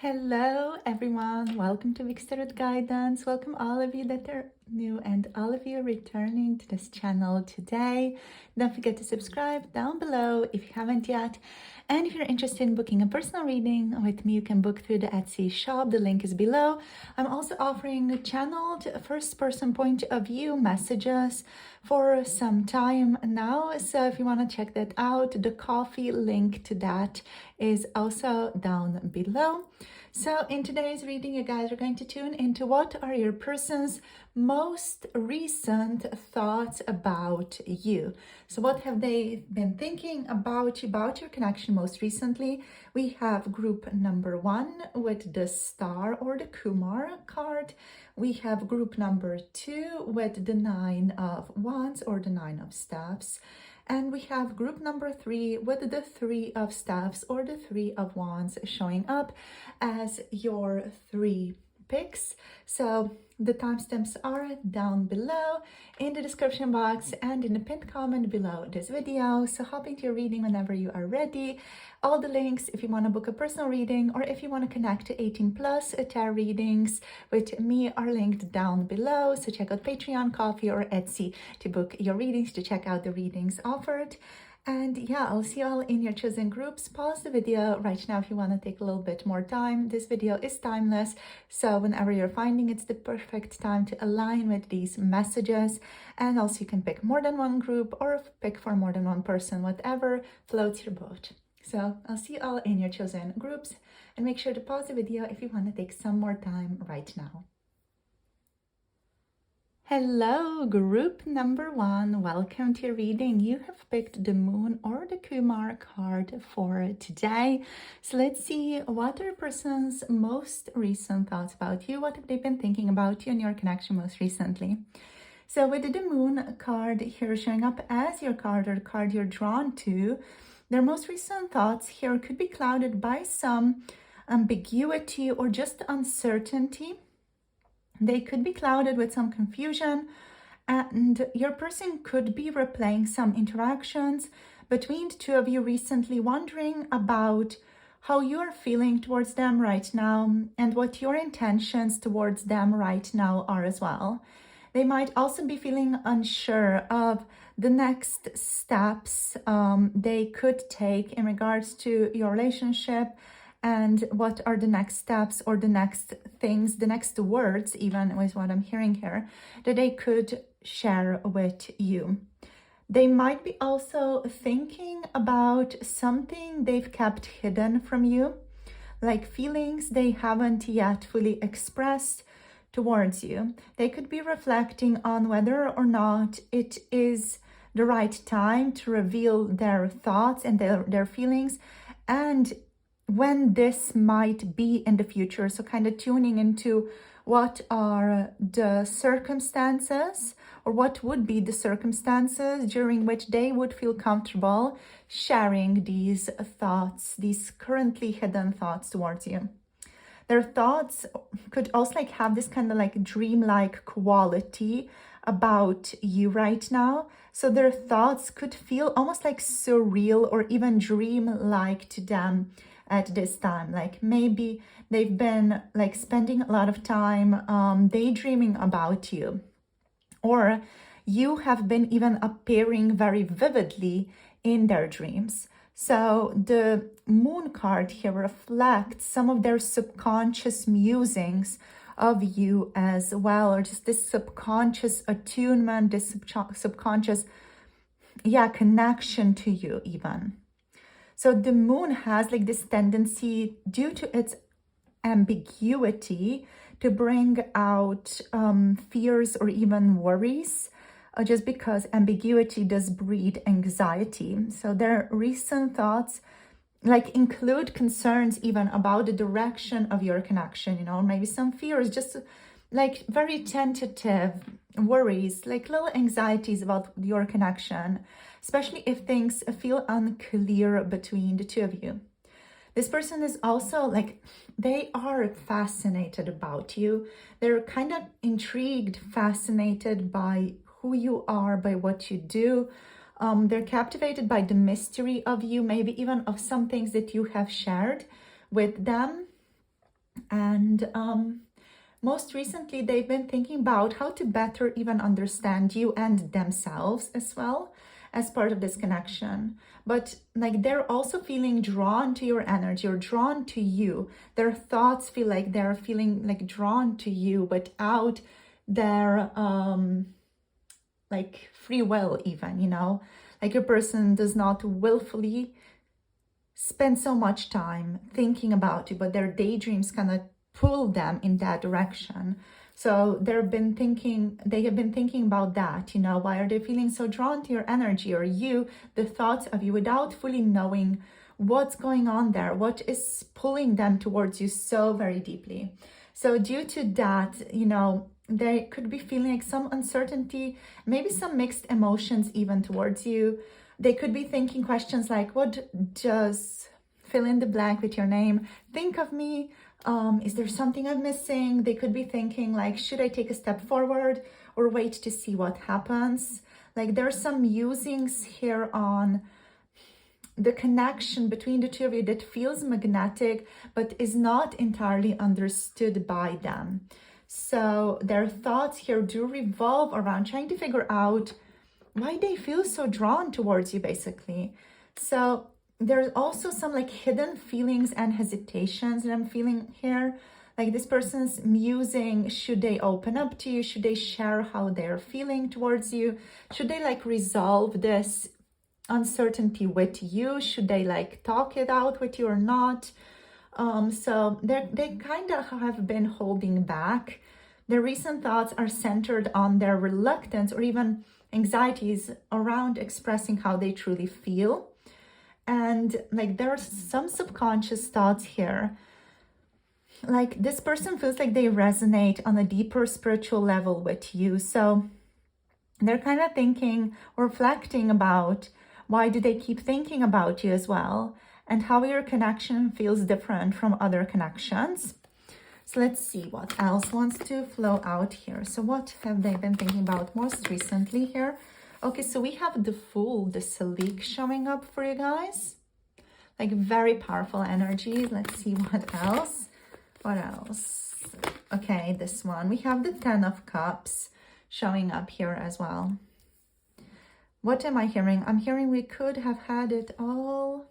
Hello everyone, welcome to Mixed Tarot Guidance. Welcome all of you that are new and all of you returning to this channel today. Don't forget to subscribe down below if you haven't yet. And if you're interested in booking a personal reading with me, you can book through the Etsy shop. The link is below. I'm also offering channeled first-person point of view messages for some time now. So if you want to check that out, the coffee link to that is also down below. So in today's reading, you guys are going to tune into what are your person's most recent thoughts about you. So what have they been thinking about you, about your connection most recently? We have group number 1 with the star or the Qamar card. We have group number 2 with the 9 of wands or the 9 of staffs. And we have group number 3 with the 3 of staffs or the 3 of wands showing up as your 3 picks. So the timestamps are down below in the description box and in the pinned comment below this video. So hop into your reading whenever you are ready. All the links if you want to book a personal reading or if you want to connect to 18+ tarot readings with me are linked down below. So check out Patreon, Coffee, or Etsy to book your readings, to check out the readings offered. And yeah, I'll see you all in your chosen groups. Pause the video right now if you want to take a little bit more time. This video is timeless, so whenever you're finding it's the perfect time to align with these messages. And also you can pick more than one group or pick for more than one person, whatever floats your boat. So I'll see you all in your chosen groups, and make sure to pause the video if you want to take some more time right now. Hello, group number 1. Welcome to your reading. You have picked the Moon or the Qamar card for today. So let's see what are a person's most recent thoughts about you. What have they been thinking about you and your connection most recently? So with the Moon card here showing up as your card or the card you're drawn to, their most recent thoughts here could be clouded by some ambiguity or just uncertainty. They could be clouded with some confusion, and your person could be replaying some interactions between the two of you recently, wondering about how you are feeling towards them right now and what your intentions towards them right now are as well. They might also be feeling unsure of the next steps they could take in regards to your relationship, and what are the next steps or the next things, the next words even is what I'm hearing here, that they could share with you. They might be also thinking about something they've kept hidden from you, like feelings they haven't yet fully expressed towards you. They could be reflecting on whether or not it is the right time to reveal their thoughts and their feelings, and when this might be in the future. So kind of tuning into what are the circumstances, or what would be the circumstances during which they would feel comfortable sharing these thoughts, these currently hidden thoughts towards you. Their thoughts could also have this kind of dreamlike quality about you right now. So their thoughts could feel almost like surreal or even dream-like to them at this time. Like maybe they've been spending a lot of time daydreaming about you, or you have been even appearing very vividly in their dreams. So the Moon card here reflects some of their subconscious musings of you as well, or just this subconscious attunement, this subconscious connection to you even. So the Moon has this tendency, due to its ambiguity, to bring out fears or even worries, just because ambiguity does breed anxiety. So their recent thoughts include concerns even about the direction of your connection, maybe some fears, just very tentative worries, little anxieties about your connection, especially if things feel unclear between the two of you. This person is also they are fascinated about you. They're kind of intrigued, fascinated by who you are, by what you do. They're captivated by the mystery of you, maybe even of some things that you have shared with them. And most recently, they've been thinking about how to better even understand you and themselves as well as part of this connection. But like they're also feeling drawn to your energy or drawn to you. Their thoughts feel like they're feeling like drawn to you without their like free will even, you know, like a person does not willfully spend so much time thinking about you, but their daydreams kind of pull them in that direction. So they have been thinking about that, you know, why are they feeling so drawn to your energy or you, the thoughts of you, without fully knowing what's going on there, what is pulling them towards you so very deeply. So due to that, you know, they could be feeling like some uncertainty, maybe some mixed emotions even towards you. They could be thinking questions like, what does fill in the blank with your name think of me? Is there something I'm missing? They could be thinking like, should I take a step forward or wait to see what happens? Like there's some musings here on the connection between the two of you that feels magnetic, but is not entirely understood by them. So their thoughts here do revolve around trying to figure out why they feel so drawn towards you, basically. So there's also some like hidden feelings and hesitations that I'm feeling here. Like this person's musing, should they open up to you? Should they share how they're feeling towards you? Should they like resolve this uncertainty with you? Should they like talk it out with you or not? So they kind of have been holding back. Their recent thoughts are centered on their reluctance or even anxieties around expressing how they truly feel. And like there are some subconscious thoughts here. Like this person feels like they resonate on a deeper spiritual level with you. So they're kind of thinking, reflecting about why do they keep thinking about you as well, and how your connection feels different from other connections. So let's see what else wants to flow out here. So what have they been thinking about most recently here? Okay, so we have the Fool, the Salik showing up for you guys. Like very powerful energies. Let's see what else. What else? Okay, this one. We have the Ten of Cups showing up here as well. What am I hearing? I'm hearing we could have had it all.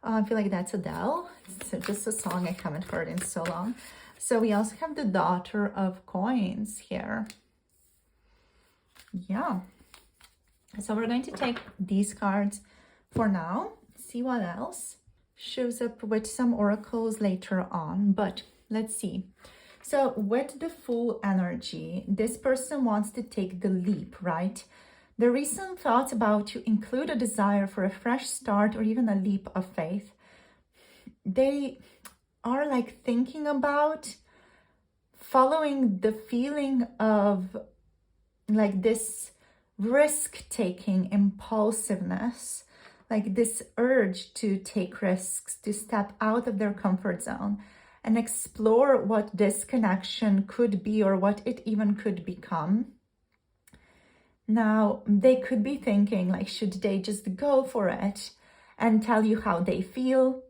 I feel like that's Adele. It's just a song I haven't heard in so long. So we also have the Daughter of Coins here. Yeah. So we're going to take these cards for now. See what else shows up with some oracles later on. But let's see. So with the Fool energy, this person wants to take the leap, right? The recent thoughts about you include a desire for a fresh start or even a leap of faith. They are like thinking about following the feeling of like this risk-taking impulsiveness, like this urge to take risks, to step out of their comfort zone and explore what this connection could be or what it even could become. Now, they could be thinking, like, should they just go for it and tell you how they feel?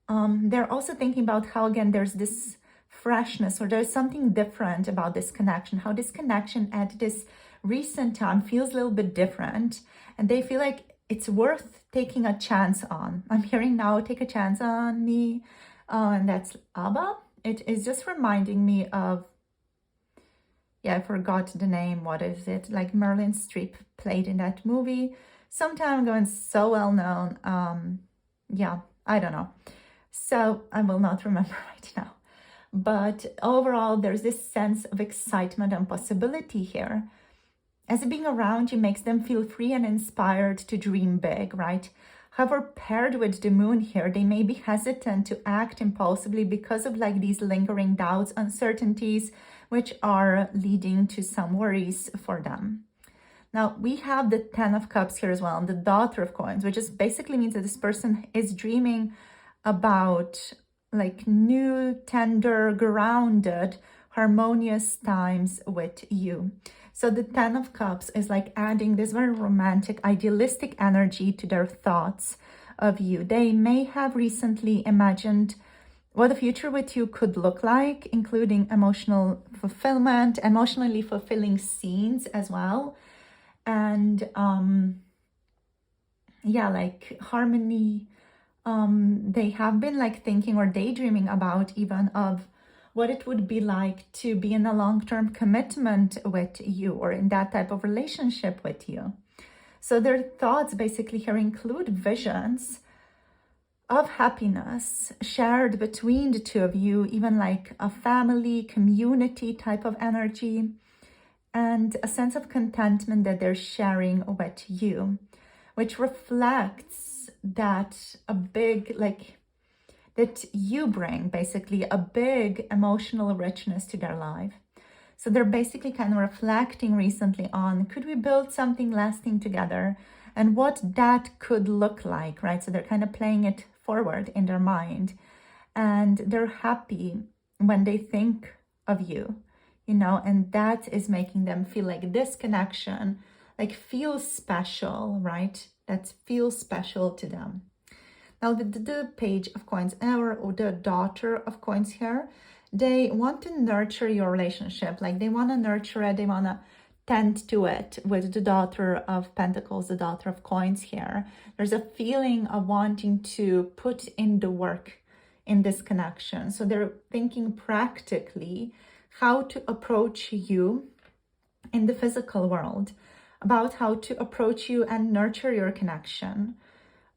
They're also thinking about how, again, there's this freshness or there's something different about this connection, how this connection at this recent time feels a little bit different. And they feel like it's worth taking a chance on. I'm hearing now, take a chance on me. And that's ABBA. It is just reminding me of, yeah, I forgot the name. What is it? Like Meryl Streep played in that movie some time ago and so well known. Yeah, I don't know. So I will not remember right now. But overall, there's this sense of excitement and possibility here. As being around you makes them feel free and inspired to dream big, right? However, paired with the moon here, they may be hesitant to act impulsively because of like these lingering doubts, uncertainties, which are leading to some worries for them. Now, we have the Ten of Cups here as well, and the Daughter of Coins, which just basically means that this person is dreaming about like new, tender, grounded, harmonious times with you. So the Ten of Cups is like adding this very romantic, idealistic energy to their thoughts of you. They may have recently imagined what the future with you could look like, including emotional fulfillment, emotionally fulfilling scenes as well. And yeah, like harmony. They have been like thinking or daydreaming about even of what it would be like to be in a long-term commitment with you or in that type of relationship with you. So their thoughts basically here include visions of happiness shared between the two of you, even like a family, community type of energy, and a sense of contentment that they're sharing with you, which reflects that a big, like, that you bring basically a big emotional richness to their life. So they're basically kind of reflecting recently on, could we build something lasting together and what that could look like, right? So they're kind of playing it forward in their mind, and they're happy when they think of you, you know, and that is making them feel like this connection, like feels special, right? That feels special to them. Now the page of coins or the daughter of coins here, they want to nurture your relationship. Like they want to nurture it. They want to tend to it with the daughter of pentacles, the daughter of coins here. There's a feeling of wanting to put in the work in this connection. So they're thinking practically how to approach you in the physical world, about how to approach you and nurture your connection.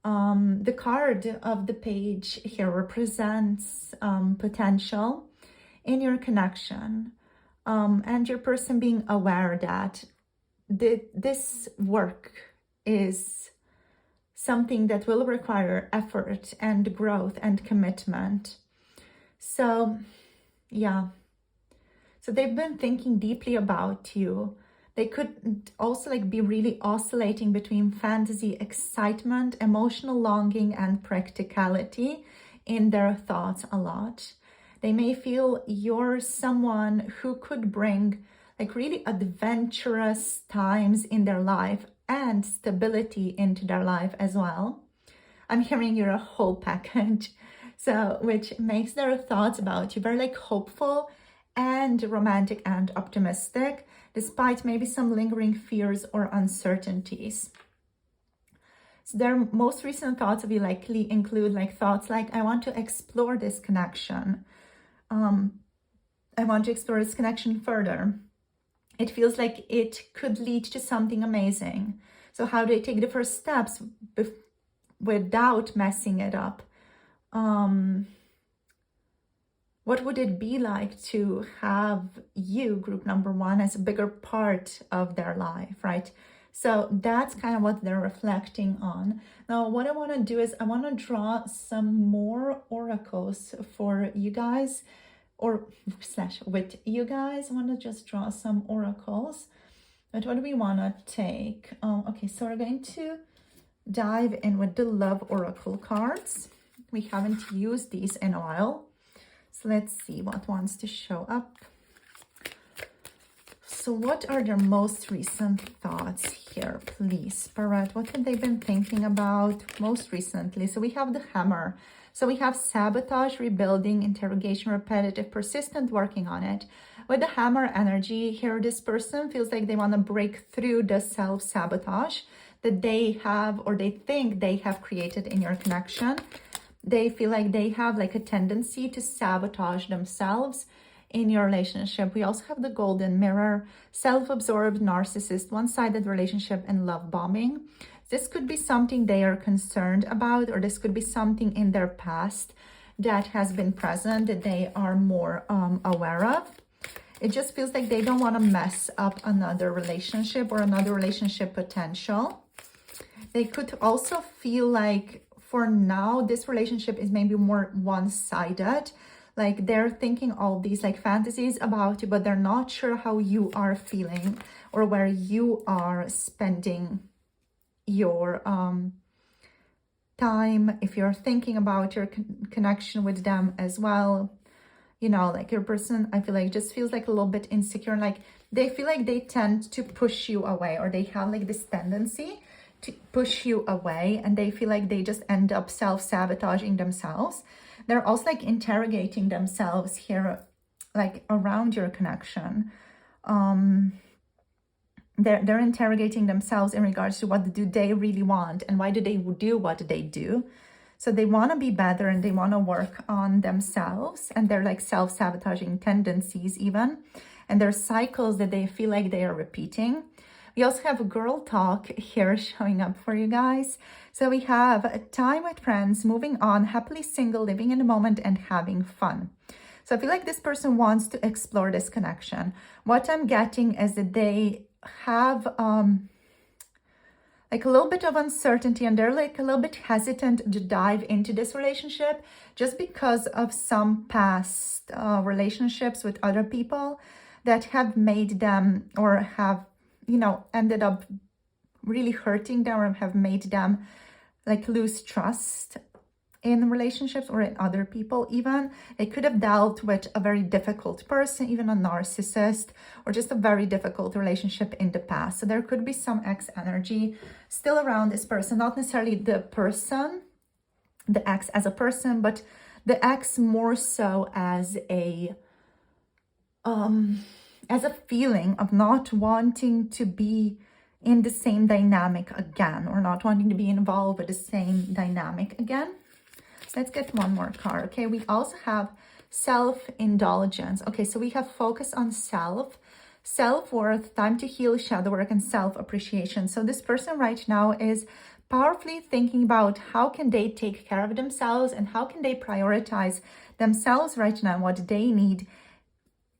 The card of the page here represents potential in your connection, and your person being aware that this work is something that will require effort and growth and commitment. So yeah, so they've been thinking deeply about you. They could also like be really oscillating between fantasy, excitement, emotional longing, and practicality in their thoughts a lot. They may feel you're someone who could bring like really adventurous times in their life and stability into their life as well. I'm hearing you're a whole package. So, which makes their thoughts about you very like hopeful and romantic and optimistic, despite maybe some lingering fears or uncertainties. So their most recent thoughts of you likely include like thoughts like, I want to explore this connection. I want to explore this connection further. It feels like it could lead to something amazing. So how do I take the first steps without messing it up? What would it be like to have you, group number one, as a bigger part of their life, right? So that's kind of what they're reflecting on. Now, what I want to do is I want to draw some more oracles for you guys, or slash with you guys. I want to just draw some oracles. But what do we want to take? Okay, so we're going to dive in with the love oracle cards. We haven't used these in a while. So let's see what wants to show up. So what are their most recent thoughts here, please, Spirit? What have they been thinking about most recently? So we have the hammer. So we have sabotage, rebuilding, interrogation, repetitive, persistent, working on it. With the hammer energy here, this person feels like they want to break through the self-sabotage that they have or they think they have created in your connection. They feel like they have like a tendency to sabotage themselves in your relationship. We also have the golden mirror, self-absorbed, narcissist, one-sided relationship, and love bombing. This could be something they are concerned about, or this could be something in their past that has been present that they are more aware of. It just feels like they don't want to mess up another relationship or another relationship potential. They could also feel like for now, this relationship is maybe more one-sided. Like they're thinking all these like fantasies about you, but they're not sure how you are feeling or where you are spending your time. If you're thinking about your connection with them as well, you know, like your person, I feel like just feels like a little bit insecure. Like they feel like they tend to push you away, or they have like this tendency to push you away, and they feel like they just end up self-sabotaging themselves They're also like interrogating themselves here, like around your connection. They're interrogating themselves in regards to what do they really want and why do they do what they do. So they want to be better and they want to work on themselves, and they're like self-sabotaging tendencies even, and there's cycles that they feel like they are repeating. We also have girl talk here showing up for you guys. So we have time with friends, moving on, happily single, living in the moment, and having fun. So I feel like this person wants to explore this connection. What I'm getting is that they have like a little bit of uncertainty, and they're like a little bit hesitant to dive into this relationship just because of some past relationships with other people that have made them, or have, you know, ended up really hurting them, or have made them like lose trust in relationships or in other people even. They could have dealt with a very difficult person, even a narcissist, or just a very difficult relationship in the past. So there could be some ex energy still around this person, not necessarily the person, the ex as a person, but the ex more so as a feeling of not wanting to be in the same dynamic again, or not wanting to be involved with the same dynamic again. Let's get one more card. Okay, we also have self-indulgence. Okay, so we have focus on self-worth, time to heal, shadow work, and self-appreciation. So this person right now is powerfully thinking about how can they take care of themselves and how can they prioritize themselves right now, what they need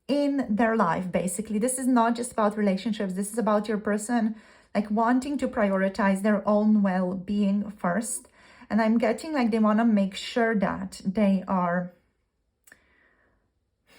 in their life. Basically, this is not just about relationships. This is about your person like wanting to prioritize their own well-being first. And I'm getting like they want to make sure that they are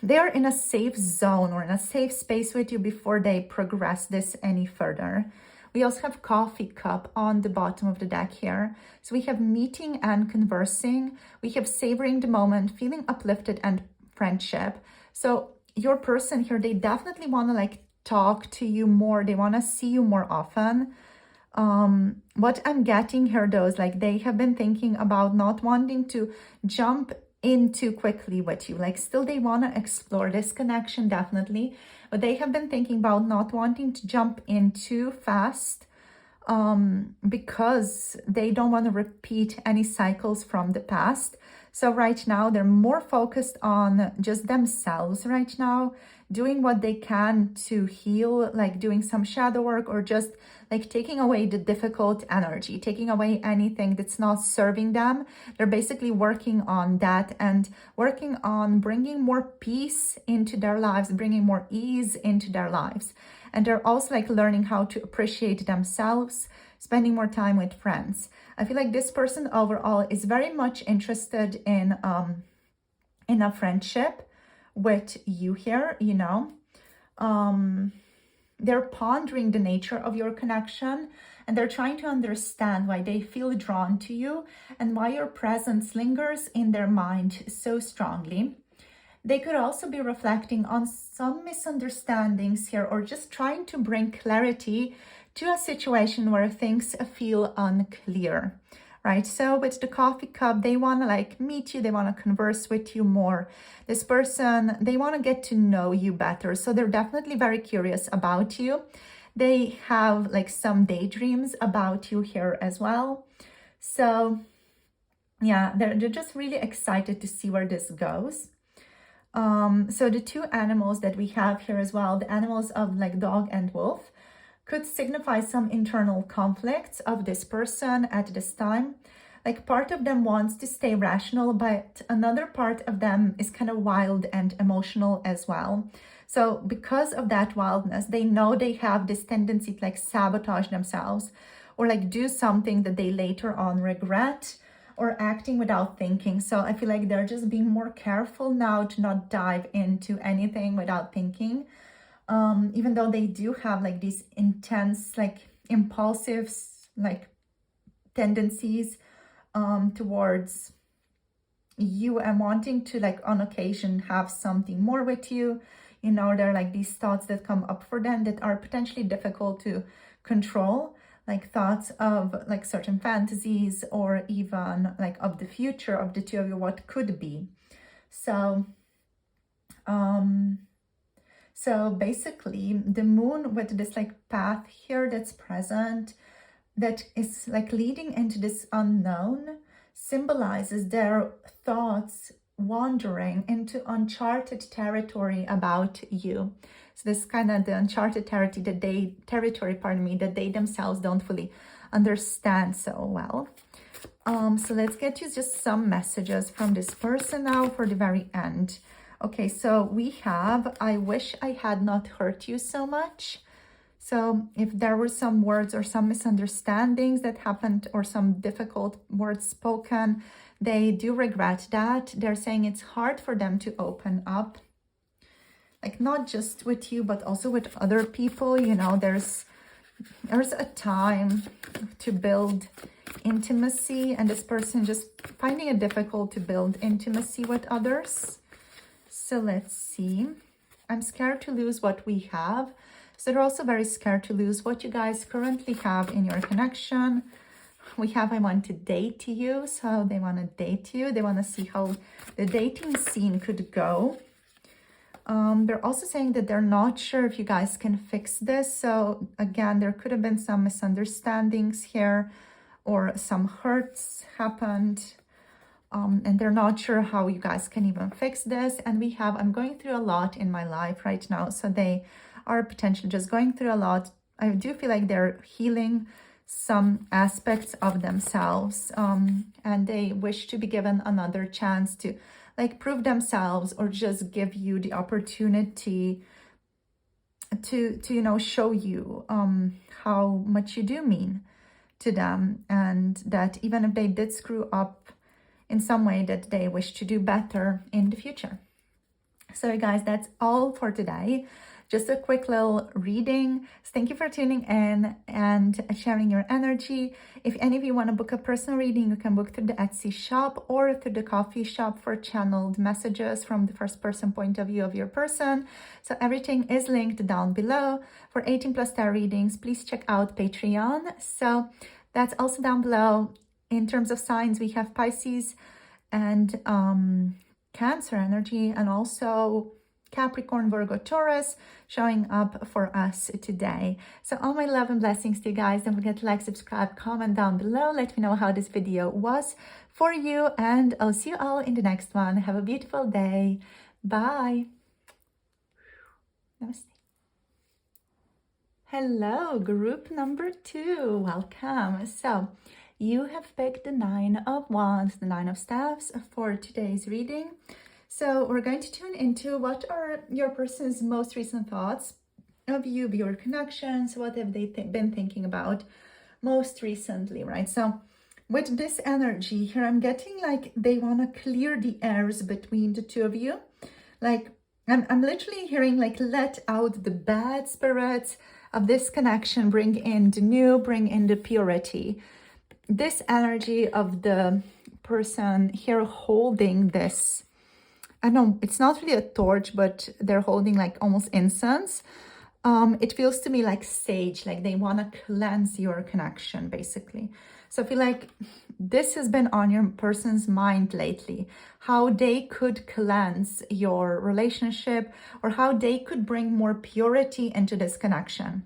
in a safe zone or in a safe space with you before they progress this any further. We also have coffee cup on the bottom of the deck here. So we have meeting and conversing. We have savoring the moment, feeling uplifted, and friendship. So your person here, they definitely want to like talk to you more. They want to see you more often. What I'm getting here though is like they have been thinking about not wanting to jump in too quickly with you. Like still they want to explore this connection definitely, but they have been thinking about not wanting to jump in too fast because they don't want to repeat any cycles from the past. So right now they're more focused on just themselves right now, doing what they can to heal, like doing some shadow work, or just like taking away the difficult energy, taking away anything that's not serving them. They're basically working on that and working on bringing more peace into their lives, bringing more ease into their lives. And they're also like learning how to appreciate themselves, spending more time with friends. I feel like this person overall is very much interested in a friendship with you here, you know. They're pondering the nature of your connection, and they're trying to understand why they feel drawn to you and why your presence lingers in their mind so strongly. They could also be reflecting on some misunderstandings here, or just trying to bring clarity to a situation where things feel unclear, right? So with the coffee cup, they want to like meet you, they want to converse with you more. This person, they want to get to know you better. So they're definitely very curious about you. They have like some daydreams about you here as well. So yeah, they're just really excited to see where this goes. So the two animals that we have here as well, the animals of like dog and wolf, could signify some internal conflicts of this person at this time. Like part of them wants to stay rational, but another part of them is kind of wild and emotional as well. So because of that wildness, they know they have this tendency to like sabotage themselves, or like do something that they later on regret, or acting without thinking. So I feel like they're just being more careful now to not dive into anything without thinking. Even though they do have like these intense, like impulsive, like tendencies towards you, and wanting to like on occasion have something more with you. You know, there are like these thoughts that come up for them that are potentially difficult to control. like thoughts of like certain fantasies, or even like of the future of the two of you, what could be. So so basically the moon with this like path here that's present, that is like leading into this unknown, symbolizes their thoughts wandering into uncharted territory about you. So this is kind of the uncharted territory that they themselves don't fully understand so well. So let's get you just some messages from this person now for the very end. Okay, so we have, I wish I had not hurt you so much. So if there were some words or some misunderstandings that happened, or some difficult words spoken, they do regret that. They're saying it's hard for them to open up, like not just with you, but also with other people. You know, there's a time to build intimacy, and this person just finding it difficult to build intimacy with others. So let's see. I'm scared to lose what we have. So they're also very scared to lose what you guys currently have in your connection. We have, I want to date you. So they want to date you. They want to see how the dating scene could go. They're also saying that they're not sure if you guys can fix this. So again, there could have been some misunderstandings here, or some hurts happened. And they're not sure how you guys can even fix this. And we have, I'm going through a lot in my life right now. So they are potentially just going through a lot. I do feel like they're healing some aspects of themselves, and they wish to be given another chance to like prove themselves, or just give you the opportunity to you know, show you how much you do mean to them, and that even if they did screw up in some way, that they wish to do better in the future. So guys, that's all for today. Just a quick little reading. So thank you for tuning in and sharing your energy. If any of you want to book a personal reading, you can book through the Etsy shop or through the coffee shop for channeled messages from the first person point of view of your person. So everything is linked down below. For 18+ tarot readings, please check out Patreon. So that's also down below. In terms of signs, we have Pisces and Cancer energy, and also Capricorn, Virgo, Taurus showing up for us today. So all my love and blessings to you guys. Don't forget to like, subscribe, comment down below. Let me know how this video was for you, and I'll see you all in the next one. Have a beautiful day. Bye. Namaste. Hello, group number 2. Welcome. So you have picked the 9 of Wands, the 9 of Staffs for today's reading. So we're going to tune into what are your person's most recent thoughts of you, your connections, what have they been thinking about most recently, right? So with this energy here, I'm getting like they want to clear the airs between the two of you. Like I'm literally hearing like, let out the bad spirits of this connection, bring in the new, bring in the purity. This energy of the person here holding this, I know it's not really a torch, but they're holding like almost incense. It feels to me like sage, like they want to cleanse your connection, basically. So I feel like this has been on your person's mind lately, how they could cleanse your relationship, or how they could bring more purity into this connection.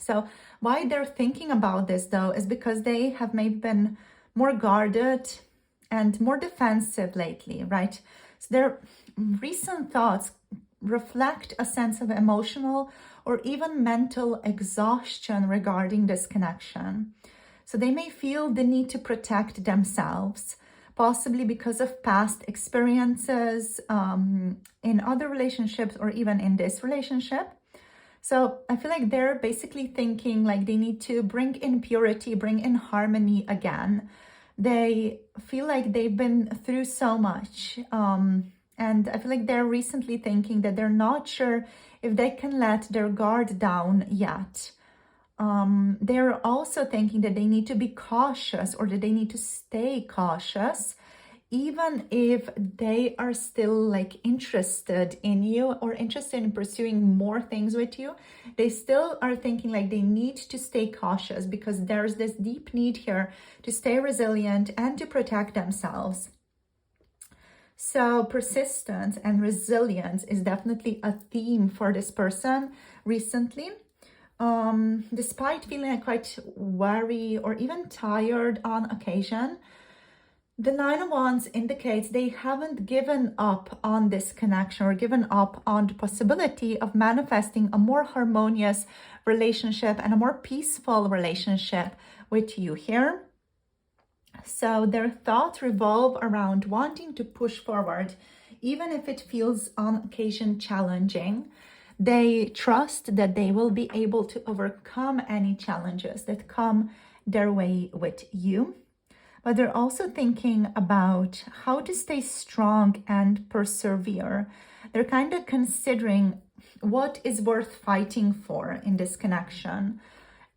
So why they're thinking about this though is because they have maybe been more guarded and more defensive lately, right? So their recent thoughts reflect a sense of emotional or even mental exhaustion regarding this connection. So they may feel the need to protect themselves, possibly because of past experiences in other relationships, or even in this relationship. So I feel like they're basically thinking like they need to bring in purity, bring in harmony again. They feel like they've been through so much. And I feel like they're recently thinking that they're not sure if they can let their guard down yet. They're also thinking that they need to be cautious, or that they need to stay cautious even if they are still like interested in you or interested in pursuing more things with you, they still are thinking like they need to stay cautious because there's this deep need here to stay resilient and to protect themselves. So persistence and resilience is definitely a theme for this person recently. Despite feeling quite weary or even tired on occasion, the Nine of Wands indicates they haven't given up on this connection or given up on the possibility of manifesting a more harmonious relationship and a more peaceful relationship with you here. So their thoughts revolve around wanting to push forward, even if it feels on occasion challenging. They trust that they will be able to overcome any challenges that come their way with you. But they're also thinking about how to stay strong and persevere. They're kind of considering what is worth fighting for in this connection.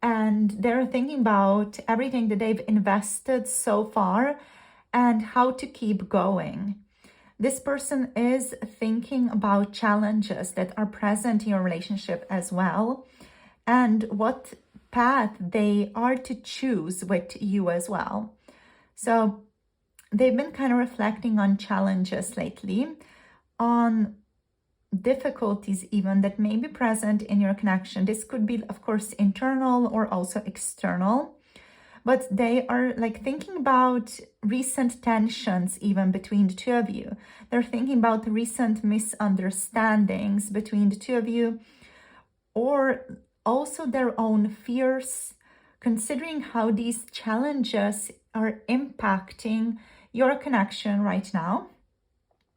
And they're thinking about everything that they've invested so far and how to keep going. This person is thinking about challenges that are present in your relationship as well, and what path they are to choose with you as well. So they've been kind of reflecting on challenges lately, on difficulties even that may be present in your connection. This could be, of course, internal or also external. But they are like thinking about recent tensions even between the two of you. They're thinking about recent misunderstandings between the two of you, or also their own fears, considering how these challenges are impacting your connection right now.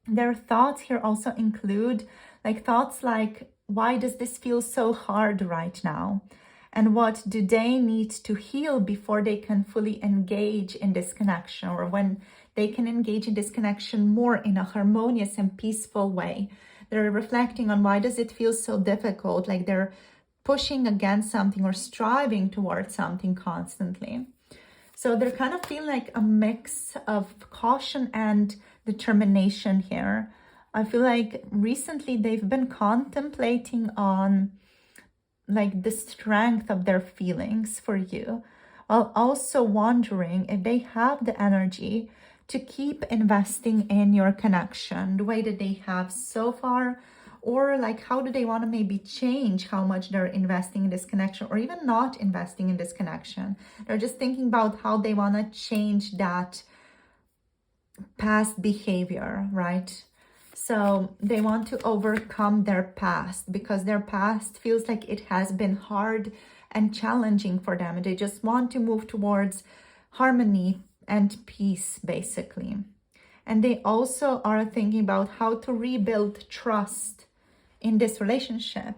Their thoughts here also include thoughts like, why does this feel so hard right now? And what do they need to heal before they can fully engage in this connection, or when they can engage in this connection more in a harmonious and peaceful way? They're reflecting on, why does it feel so difficult? Like they're pushing against something or striving towards something constantly. So they're kind of feeling like a mix of caution and determination here. I feel like recently they've been contemplating on like the strength of their feelings for you, while also wondering if they have the energy to keep investing in your connection the way that they have so far, or like how do they want to maybe change how much they're investing in this connection, or even not investing in this connection. They're just thinking about how they want to change that past behavior, right? So they want to overcome their past because their past feels like it has been hard and challenging for them. And they just want to move towards harmony and peace, basically. And they also are thinking about how to rebuild trust in this relationship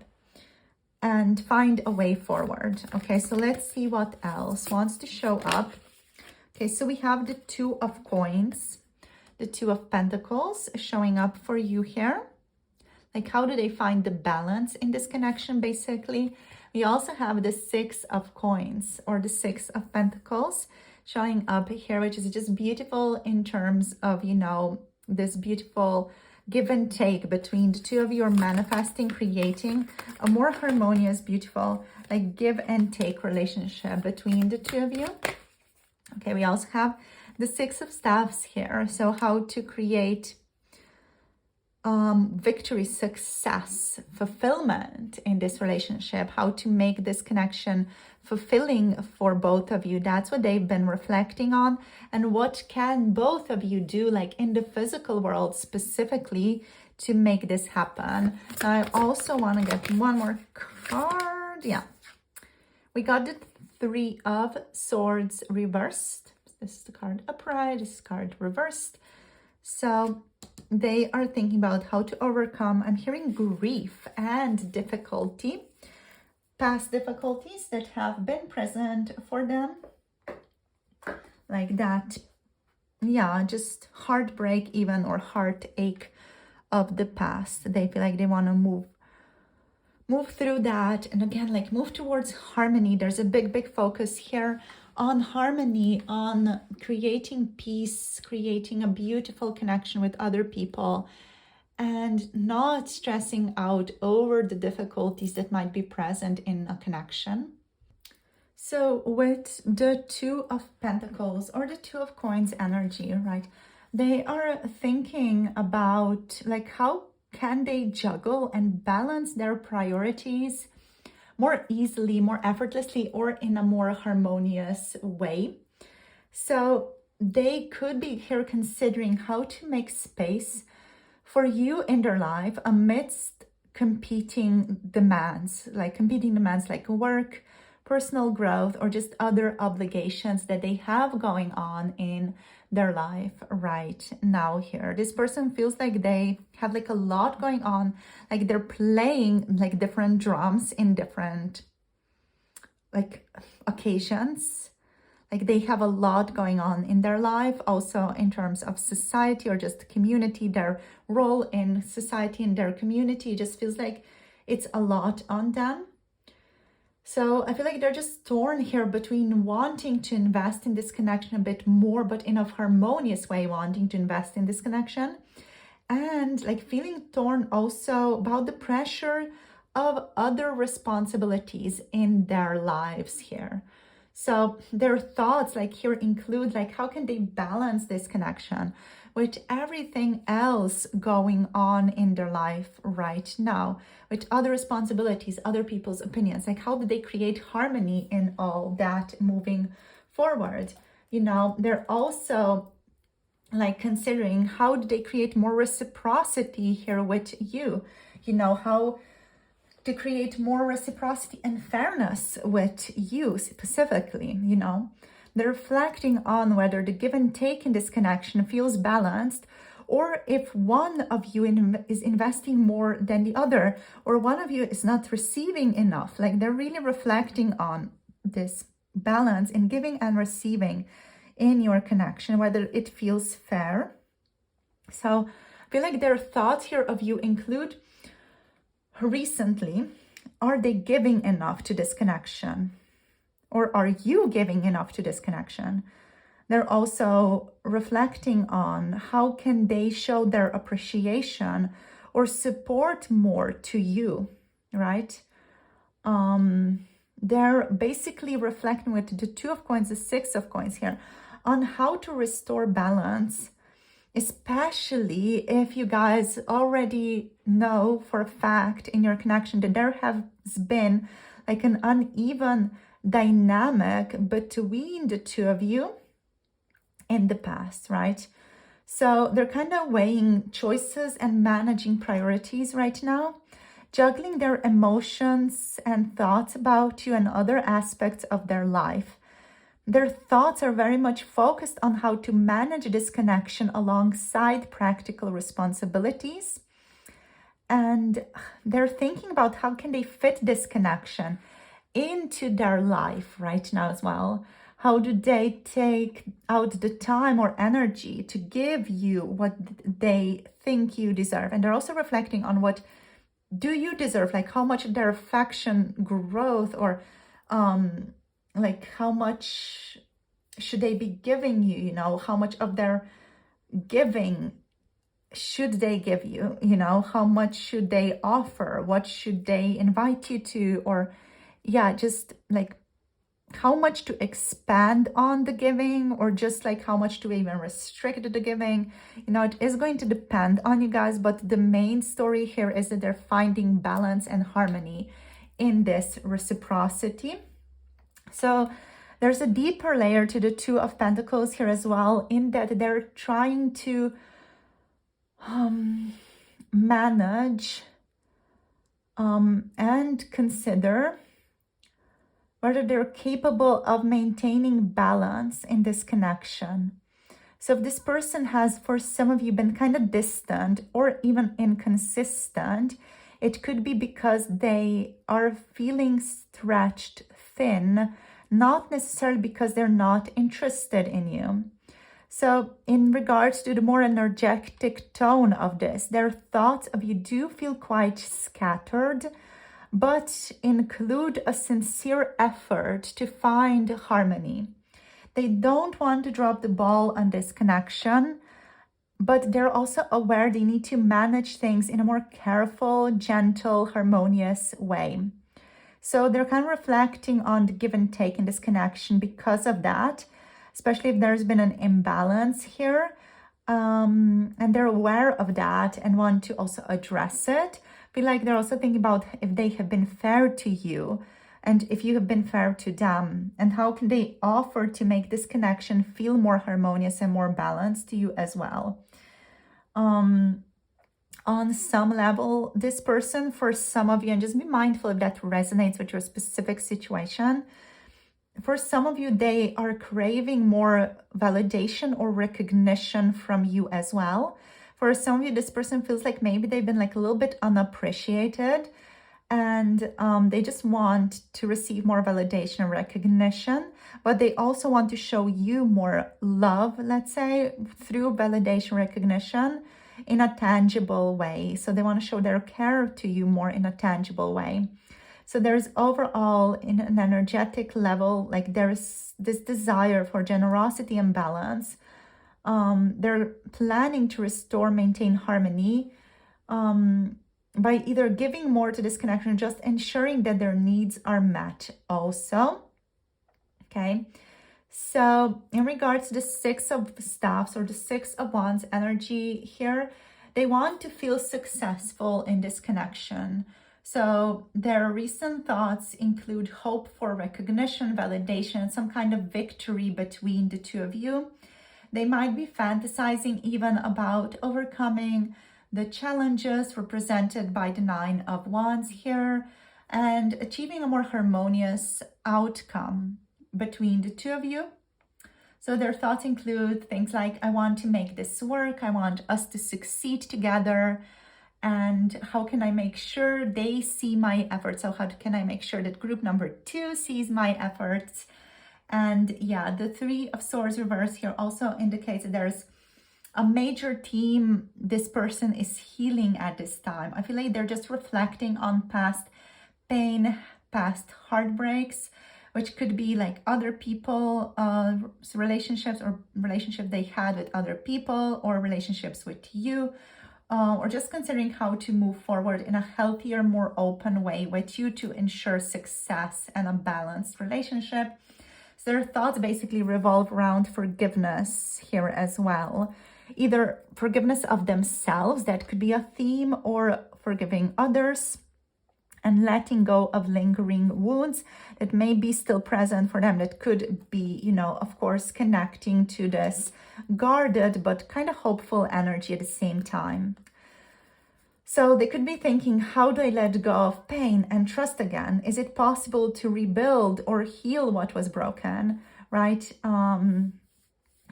and find a way forward. Okay, so let's see what else wants to show up. Okay, so we have the Two of Coins, the Two of Pentacles showing up for you here. Like, how do they find the balance in this connection, basically? We also have the Six of Coins, or the Six of Pentacles showing up here, which is just beautiful in terms of, you know, this beautiful give and take between the two of you, are manifesting, creating a more harmonious, beautiful, like give and take relationship between the two of you. Okay, we also have the Six of Staffs here. So how to create victory, success, fulfillment in this relationship, how to make this connection fulfilling for both of you. That's what they've been reflecting on. And what can both of you do, like in the physical world specifically, to make this happen. Now, I also want to get one more card. Yeah, we got the Three of Swords reversed. This is the card upright, this is card reversed. So they are thinking about how to overcome, I'm hearing grief and difficulty, past difficulties that have been present for them. Like that, yeah, just heartbreak even, or heartache of the past. They feel like they want to move through that, and again, like move towards harmony. There's a big focus here on harmony, on creating peace, creating a beautiful connection with other people, and not stressing out over the difficulties that might be present in a connection. So with the Two of Pentacles or the Two of Coins energy, right, they are thinking about like how can they juggle and balance their priorities more easily, more effortlessly, or in a more harmonious way. So they could be here considering how to make space for you in their life amidst competing demands like work, personal growth, or just other obligations that they have going on in their life right now here. This person feels like they have like a lot going on, like they're playing like different drums in different like occasions. Like they have a lot going on in their life, also in terms of society or just community, their role in society and their community just feels like it's a lot on them. So I feel like they're just torn here between wanting to invest in this connection a bit more, but in a harmonious way, wanting to invest in this connection, and like feeling torn also about the pressure of other responsibilities in their lives here. So their thoughts like here include like how can they balance this connection with everything else going on in their life right now, with other responsibilities, other people's opinions, like how do they create harmony in all that moving forward? You know, they're also like considering how do they create more reciprocity here with you, you know, how to create more reciprocity and fairness with you specifically, you know. They're reflecting on whether the give and take in this connection feels balanced, or if one of you is investing more than the other, or one of you is not receiving enough. Like they're really reflecting on this balance in giving and receiving in your connection, whether it feels fair. So I feel like their thoughts here of you include recently, are they giving enough to this connection? Or are you giving enough to this connection? They're also reflecting on how can they show their appreciation or support more to you, right? They're basically reflecting with the Two of Coins, the Six of Coins here, on how to restore balance, especially if you guys already know for a fact in your connection that there has been like an uneven dynamic between the two of you in the past, right? So they're kind of weighing choices and managing priorities right now, juggling their emotions and thoughts about you and other aspects of their life. Their thoughts are very much focused on how to manage this connection alongside practical responsibilities. And they're thinking about how can they fit this connection into their life right now as well. How do they take out the time or energy to give you what they think you deserve? And they're also reflecting on what do you deserve, like how much of their affection, growth, or like how much should they be giving you, you know, how much of their giving should they give you, you know, how much should they offer, what should they invite you to, or yeah, just like how much to expand on the giving, or just like how much to even restrict the giving. You know, it is going to depend on you guys, but the main story here is that they're finding balance and harmony in this reciprocity. So there's a deeper layer to the Two of Pentacles here as well, in that they're trying to manage and consider whether they're capable of maintaining balance in this connection. So if this person has, for some of you, been kind of distant or even inconsistent, it could be because they are feeling stretched thin, not necessarily because they're not interested in you. So in regards to the more energetic tone of this, their thoughts of you do feel quite scattered, but include a sincere effort to find harmony. They don't want to drop the ball on this connection, but they're also aware they need to manage things in a more careful, gentle, harmonious way. So they're kind of reflecting on the give and take in this connection because of that, especially if there's been an imbalance here. And they're aware of that and want to also address it. I feel like they're also thinking about if they have been fair to you and if you have been fair to them, and how can they offer to make this connection feel more harmonious and more balanced to you as well. On some level, this person, for some of you, and just be mindful if that resonates with your specific situation, for some of you, they are craving more validation or recognition from you as well. For some of you, this person feels like maybe they've been like a little bit unappreciated, and they just want to receive more validation and recognition, but they also want to show you more love, let's say, through validation, recognition in a tangible way. So they want to show their care to you more in a tangible way. So there's overall, in an energetic level, like there's this desire for generosity and balance. They're planning to restore, maintain harmony by either giving more to this connection, just ensuring that their needs are met also. Okay. So in regards to the Six of Staffs or the Six of Wands energy here, they want to feel successful in this connection. So their recent thoughts include hope for recognition, validation, some kind of victory between the two of you. They might be fantasizing even about overcoming the challenges represented by the Nine of Wands here and achieving a more harmonious outcome between the two of you. So their thoughts include things like, I want to make this work, I want us to succeed together, and how can I make sure they see my efforts? So how can I make sure that group number 2 sees my efforts? And yeah, the Three of Swords reverse here also indicates that there's a major theme this person is healing at this time. I feel like they're just reflecting on past pain, past heartbreaks, which could be like other people, relationships, or relationships they had with other people, or relationships with you, or just considering how to move forward in a healthier, more open way with you to ensure success and a balanced relationship. So their thoughts basically revolve around forgiveness here as well. Either forgiveness of themselves, that could be a theme, or forgiving others, and letting go of lingering wounds that may be still present for them. That could be, you know, of course, connecting to this guarded but kind of hopeful energy at the same time. So they could be thinking, how do I let go of pain and trust again? Is it possible to rebuild or heal what was broken, right?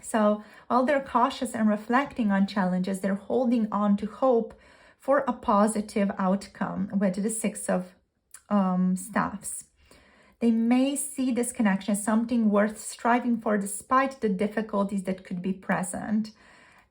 So while they're cautious and reflecting on challenges, they're holding on to hope for a positive outcome with the Six of Staffs. They may see this connection as something worth striving for despite the difficulties that could be present.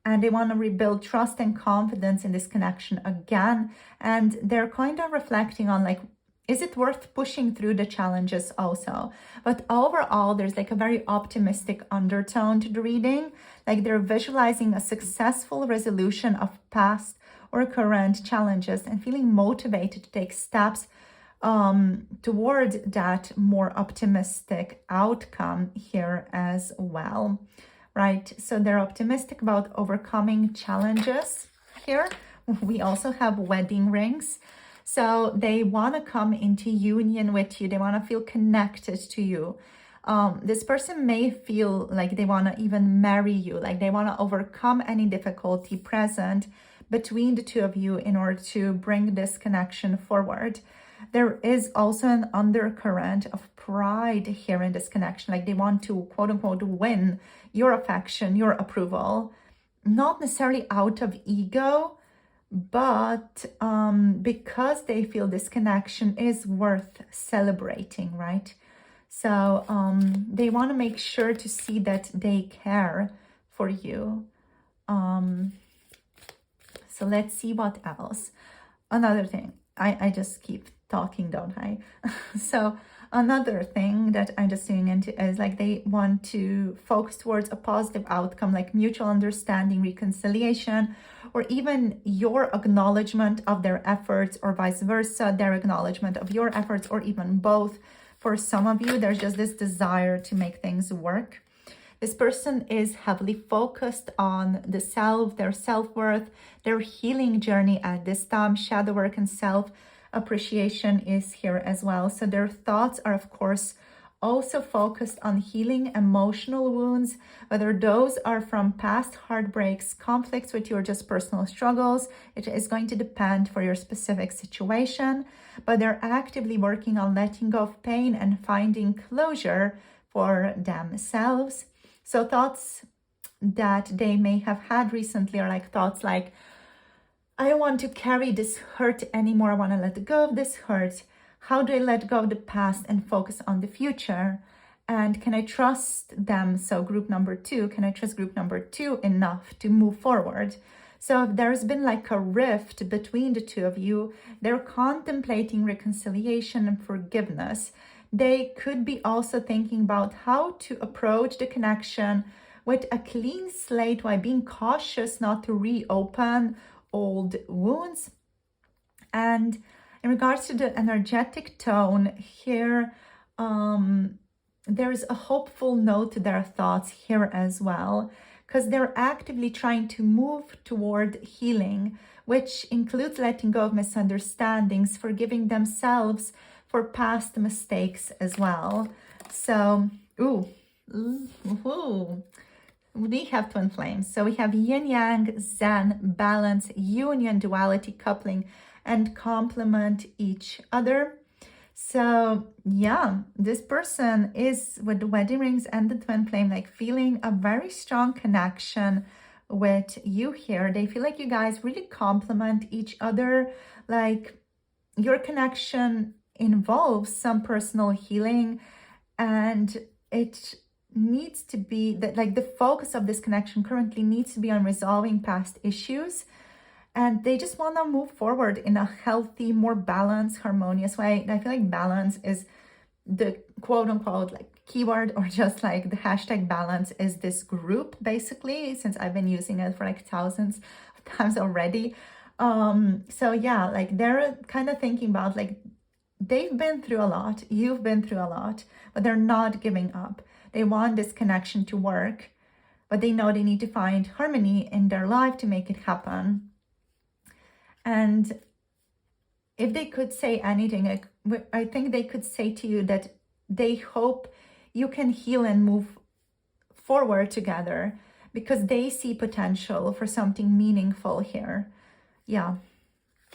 And they want to rebuild trust and confidence in this connection again. And they're kind of reflecting on, like, is it worth pushing through the challenges also? But overall, there's like a very optimistic undertone to the reading. Like they're visualizing a successful resolution of past or current challenges and feeling motivated to take steps toward that more optimistic outcome here as well, right? So they're optimistic about overcoming challenges here. We also have wedding rings. So they want to come into union with you. They want to feel connected to you. This person may feel like they want to even marry you, like they want to overcome any difficulty present between the two of you in order to bring this connection forward. There is also an undercurrent of pride here in this connection. Like they want to, quote unquote, win your affection, your approval, not necessarily out of ego, but because they feel this connection is worth celebrating, right? So they want to make sure to see that they care for you. So let's see what else. Another thing, I just keep talking, don't I? So Another thing that I'm just seeing into is like they want to focus towards a positive outcome, like mutual understanding, reconciliation, or even your acknowledgement of their efforts, or vice versa, their acknowledgement of your efforts, or even both. For some of you, there's just this desire to make things work. This person is heavily focused on the self, their self-worth, their healing journey at this time. Shadow work and self-appreciation is here as well. So their thoughts are, of course, also focused on healing emotional wounds, whether those are from past heartbreaks, conflicts with your just personal struggles. It is going to depend for your specific situation, but they're actively working on letting go of pain and finding closure for themselves. So thoughts that they may have had recently are like thoughts like, I don't want to carry this hurt anymore. I want to let go of this hurt. How do I let go of the past and focus on the future? And can I trust them? So group number 2, can I trust group number 2 enough to move forward? So if there's been like a rift between the two of you, they're contemplating reconciliation and forgiveness. They could be also thinking about how to approach the connection with a clean slate while being cautious not to reopen old wounds. And in regards to the energetic tone here, there's a hopeful note to their thoughts here as well, because they're actively trying to move toward healing, which includes letting go of misunderstandings, forgiving themselves for past mistakes as well. So, we have twin flames. So we have yin yang, zen, balance, union, duality, coupling, and complement each other. So yeah, this person is with the wedding rings and the twin flame, like feeling a very strong connection with you here. They feel like you guys really complement each other. Like your connection involves some personal healing, and it needs to be that, like, the focus of this connection currently needs to be on resolving past issues, and they just want to move forward in a healthy, more balanced, harmonious way. And I feel like balance is the quote-unquote like keyword, or just like the hashtag balance is this group, basically, since I've been using it for like thousands of times already. So yeah, like they're kind of thinking about, like, they've been through a lot, you've been through a lot, but they're not giving up. They want this connection to work, but they know they need to find harmony in their life to make it happen. And if they could say anything, like, I think they could say to you that they hope you can heal and move forward together, because they see potential for something meaningful here. Yeah.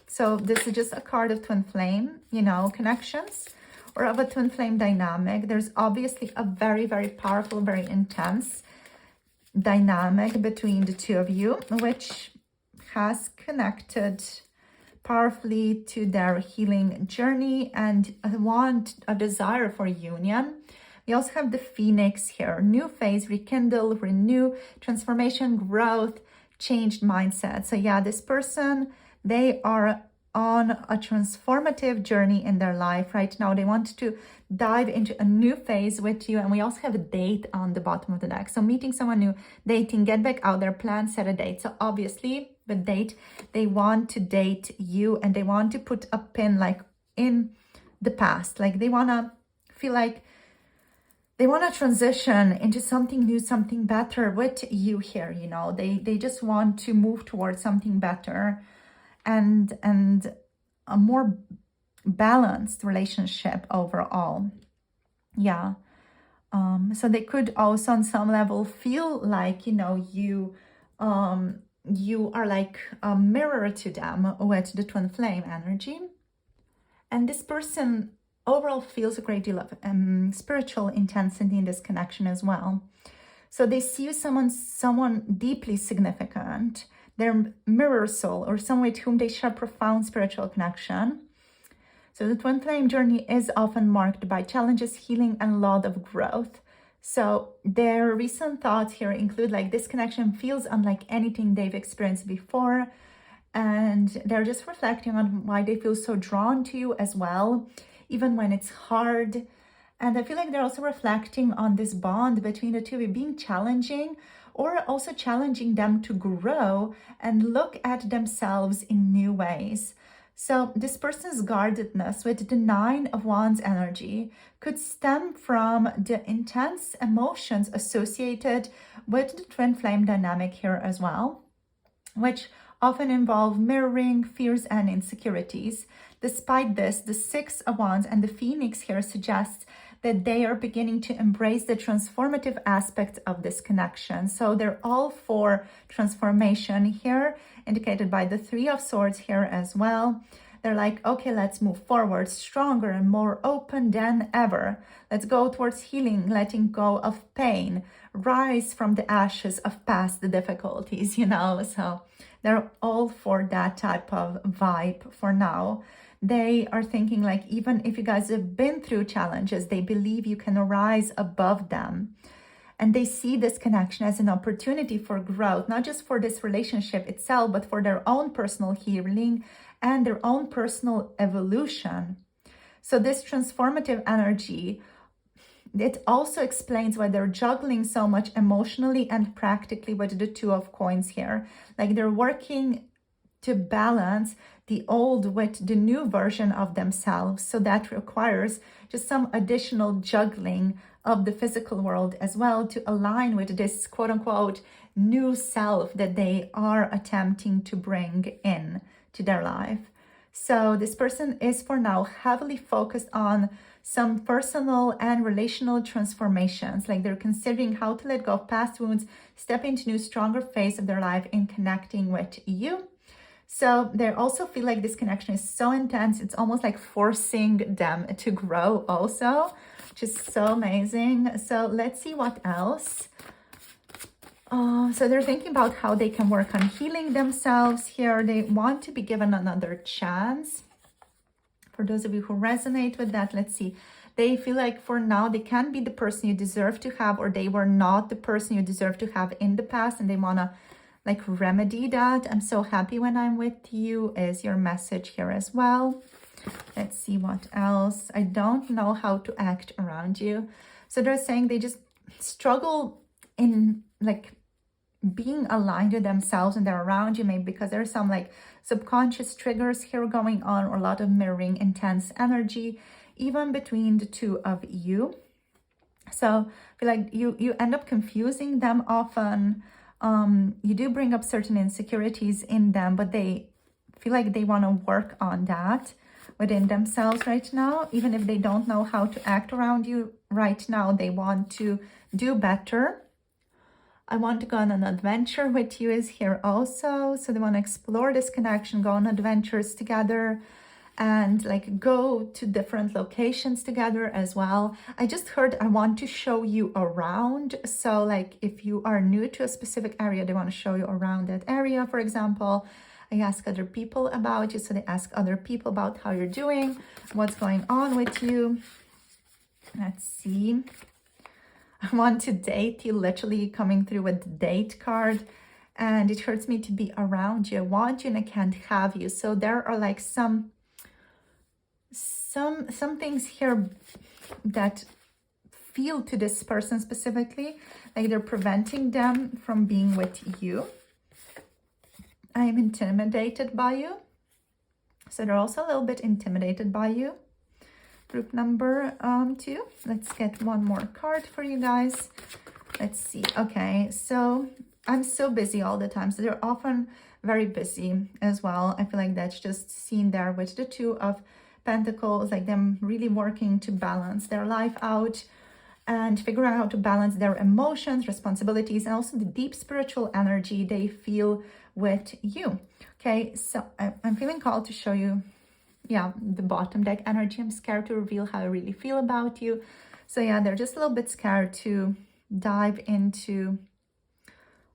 So this is just a card of twin flame, you know, connections, or of a twin flame dynamic. There's obviously a very, very powerful, very intense dynamic between the two of you, which has connected powerfully to their healing journey and a desire for union. We also have the Phoenix here, new phase, rekindle, renew, transformation, growth, changed mindset. So yeah, this person, they are on a transformative journey in their life right now. They want to dive into a new phase with you. And we also have a date on the bottom of the deck. So meeting someone new, dating, get back out there, plan, set a date. So obviously the date, they want to date you, and they want to put a pin like in the past. Like they want to feel like they want to transition into something new, something better with you here. You know, they just want to move towards something better and a more balanced relationship overall. Yeah. So they could also on some level feel like, you know, you are like a mirror to them with the twin flame energy. And this person overall feels a great deal of spiritual intensity in this connection as well. So they see you someone deeply significant, their mirror soul, or someone with whom they share profound spiritual connection. So the twin flame journey is often marked by challenges, healing, and a lot of growth. So their recent thoughts here include, like, this connection feels unlike anything they've experienced before. And they're just reflecting on why they feel so drawn to you as well, even when it's hard. And I feel like they're also reflecting on this bond between the two of you being challenging, or also challenging them to grow and look at themselves in new ways. So this person's guardedness with the Nine of Wands energy could stem from the intense emotions associated with the twin flame dynamic here as well, which often involve mirroring fears and insecurities. Despite this, the Six of Wands and the Phoenix here suggests that they are beginning to embrace the transformative aspects of this connection. So they're all for transformation here, indicated by the Three of Swords here as well. They're like, okay, let's move forward, stronger and more open than ever. Let's go towards healing, letting go of pain, rise from the ashes of past difficulties, So they're all for that type of vibe for now. They are thinking like, even if you guys have been through challenges, they believe you can rise above them. And they see this connection as an opportunity for growth, not just for this relationship itself, but for their own personal healing and their own personal evolution. So this transformative energy, it also explains why they're juggling so much emotionally and practically with the Two of Coins here. Like they're working to balance the old with the new version of themselves. So that requires just some additional juggling of the physical world as well to align with this quote unquote new self that they are attempting to bring in to their life. So this person is for now heavily focused on some personal and relational transformations. Like they're considering how to let go of past wounds, step into new, stronger phase of their life in connecting with you. So they also feel like this connection is so intense, it's almost like forcing them to grow also, which is so amazing. So let's see what else. So they're thinking about how they can work on healing themselves here. They want to be given another chance. For those of you who resonate with that, let's see. They feel like for now, they can be the person you deserve to have, or they were not the person you deserve to have in the past, and they want to like remedy that. I'm so happy when I'm with you is your message here as well. Let's see what else. I don't know how to act around you. So they're saying they just struggle in like being aligned with themselves and they're around you, maybe because there's some like subconscious triggers here going on, or a lot of mirroring intense energy even between the two of you. So I feel like you end up confusing them often. You do bring up certain insecurities in them, but they feel like they want to work on that within themselves right now. Even if they don't know how to act around you right now, they want to do better. I want to go on an adventure with you is here also. So they want to explore this connection, go on adventures together, and like go to different locations together as well. I just heard I want to show you around. So like if you are new to a specific area, they want to show you around that area. For example, I ask other people about you. So they ask other people about how you're doing, what's going on with you. Let's see. I want to date you, literally coming through with the date card. And it hurts me to be around you. I want you and I can't have you. So there are like some things here that feel to this person specifically, like they're preventing them from being with you. I am intimidated by you. So they're also a little bit intimidated by you. Group number 2. Let's get one more card for you guys. Let's see. Okay, so I'm so busy all the time. So they're often very busy as well. I feel like that's just seen there with the Two of Pentacles, like them really working to balance their life out and figure out how to balance their emotions, responsibilities, and also the deep spiritual energy they feel with you. Okay, so I'm feeling called to show you, yeah, the bottom deck energy. I'm scared to reveal how I really feel about you. So yeah, they're just a little bit scared to dive into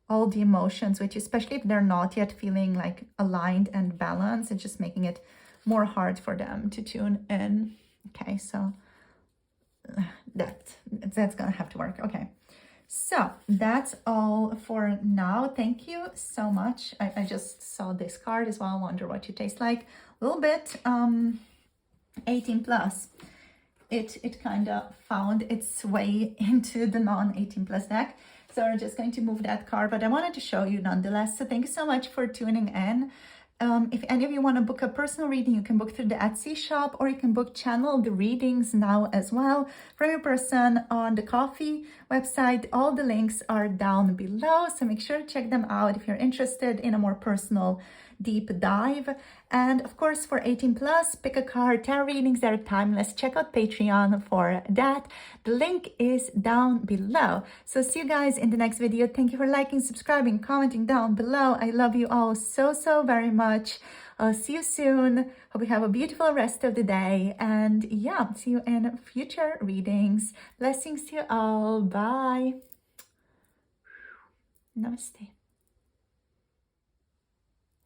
all the emotions with you, especially if they're not yet feeling like aligned and balanced. It's just making it more hard for them to tune in. Okay, so that's gonna have to work. Okay, so that's all for now. Thank you so much. I just saw this card as well. I wonder what you taste like. A little bit 18 plus. it kind of found its way into the non-18 plus deck. So we're just going to move that card, but I wanted to show you nonetheless. So thank you so much for tuning in. If any of you want to book a personal reading, you can book through the Etsy shop, or you can book channeled readings now as well from your person on the Coffee website. All the links are down below, so make sure to check them out if you're interested in a more personal deep dive. And of course, for 18 plus, pick a card. Tarot readings, they're timeless. Check out Patreon for that. The link is down below. So see you guys in the next video. Thank you for liking, subscribing, commenting down below. I love you all so very much. I'll see you soon. Hope you have a beautiful rest of the day. And yeah, see you in future readings. Blessings to you all. Bye. Namaste.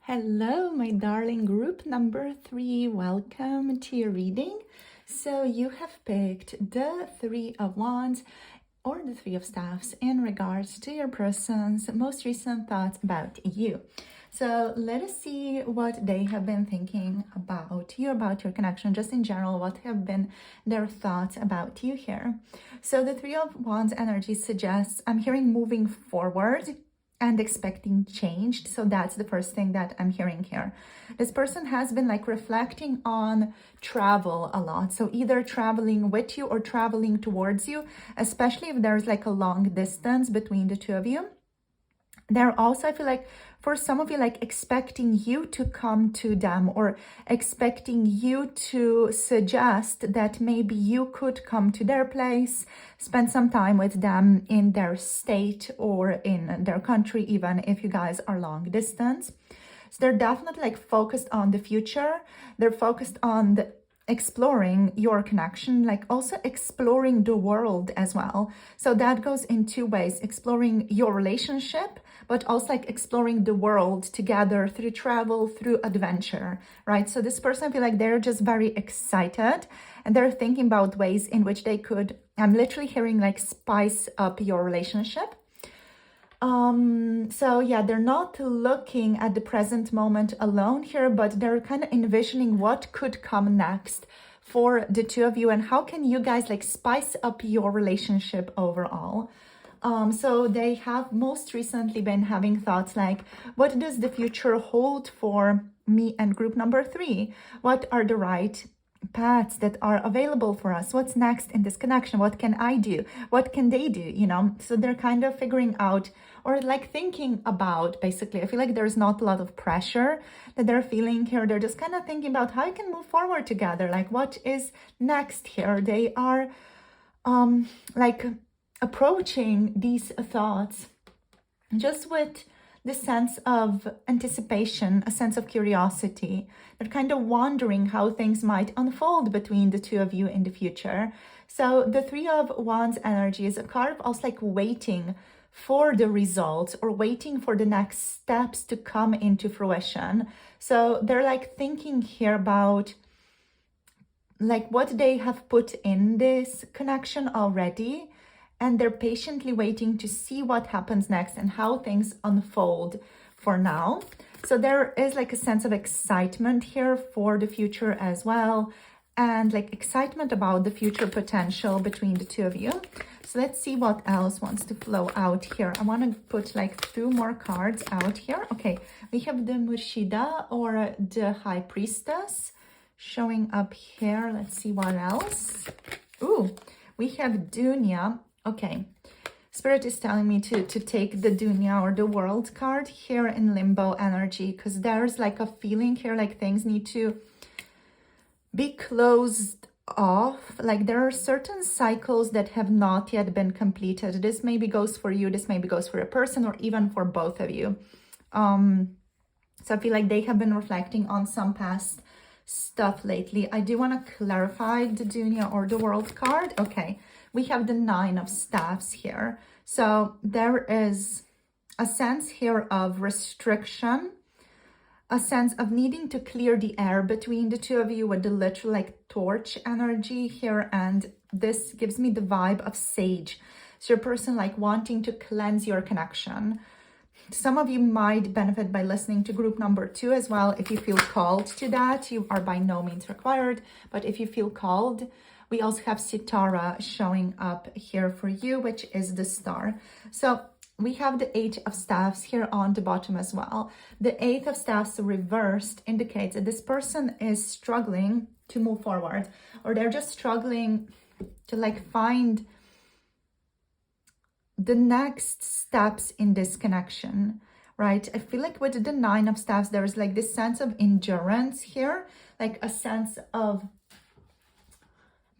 Hello, my darling group number 3. Welcome to your reading. So you have picked the 3 of Wands or the 3 of Staffs in regards to your person's most recent thoughts about you. So let us see what they have been thinking about you, about your connection, just in general, what have been their thoughts about you here. So the 3 of Wands energy suggests, I'm hearing moving forward and expecting change. So that's the first thing that I'm hearing here. This person has been like reflecting on travel a lot. So either traveling with you or traveling towards you, especially if there's like a long distance between the two of you. They're also, I feel like, for some of you, like expecting you to come to them, or expecting you to suggest that maybe you could come to their place, spend some time with them in their state or in their country, even if you guys are long distance. So they're definitely like focused on the future. They're focused on exploring your connection, like also exploring the world as well. So that goes in two ways: exploring your relationship, but also like exploring the world together through travel, through adventure, right? So this person, I feel like they're just very excited and they're thinking about ways in which they could, I'm literally hearing like spice up your relationship. So yeah, they're not looking at the present moment alone here, but they're kind of envisioning what could come next for the two of you and how can you guys like spice up your relationship overall. So they have most recently been having thoughts like, what does the future hold for me and group number 3? What are the right paths that are available for us? What's next in this connection? What can I do? What can they do? You know, so they're kind of figuring out, or like thinking about, basically, I feel like there's not a lot of pressure that they're feeling here. They're just kind of thinking about how you can move forward together. Like, what is next here? They are like approaching these thoughts just with the sense of anticipation, a sense of curiosity. They're kind of wondering how things might unfold between the two of you in the future. So the 3 of Wands energy is a card of also like waiting for the results or waiting for the next steps to come into fruition. So they're like thinking here about like what they have put in this connection already, and they're patiently waiting to see what happens next and how things unfold for now. So there is like a sense of excitement here for the future as well, and like excitement about the future potential between the two of you. So let's see what else wants to flow out here. I want to put like 2 more cards out here. Okay, we have the Murshida or the High Priestess showing up here. Let's see what else. Ooh, we have Dunya. Okay, Spirit is telling me to take the Dunya or the World card here in Limbo energy, because there's like a feeling here like things need to be closed off. Like there are certain cycles that have not yet been completed. This maybe goes for you, this maybe goes for a person, or even for both of you. So I feel like they have been reflecting on some past stuff lately. I do want to clarify the Dunya or the World card. Okay, we have the 9 of Staffs here. So there is a sense here of restriction, a sense of needing to clear the air between the two of you with the literal like torch energy here. And this gives me the vibe of sage. So your person like wanting to cleanse your connection. Some of you might benefit by listening to group number 2 as well. If you feel called to that, you are by no means required. But if you feel called, we also have Sitara showing up here for you, which is the star. So we have the Eight of Staffs here on the bottom as well. The Eight of Staffs reversed indicates that this person is struggling to move forward, or they're just struggling to like find the next steps in this connection, right? I feel like with the Nine of Staffs, there's like this sense of endurance here, like a sense of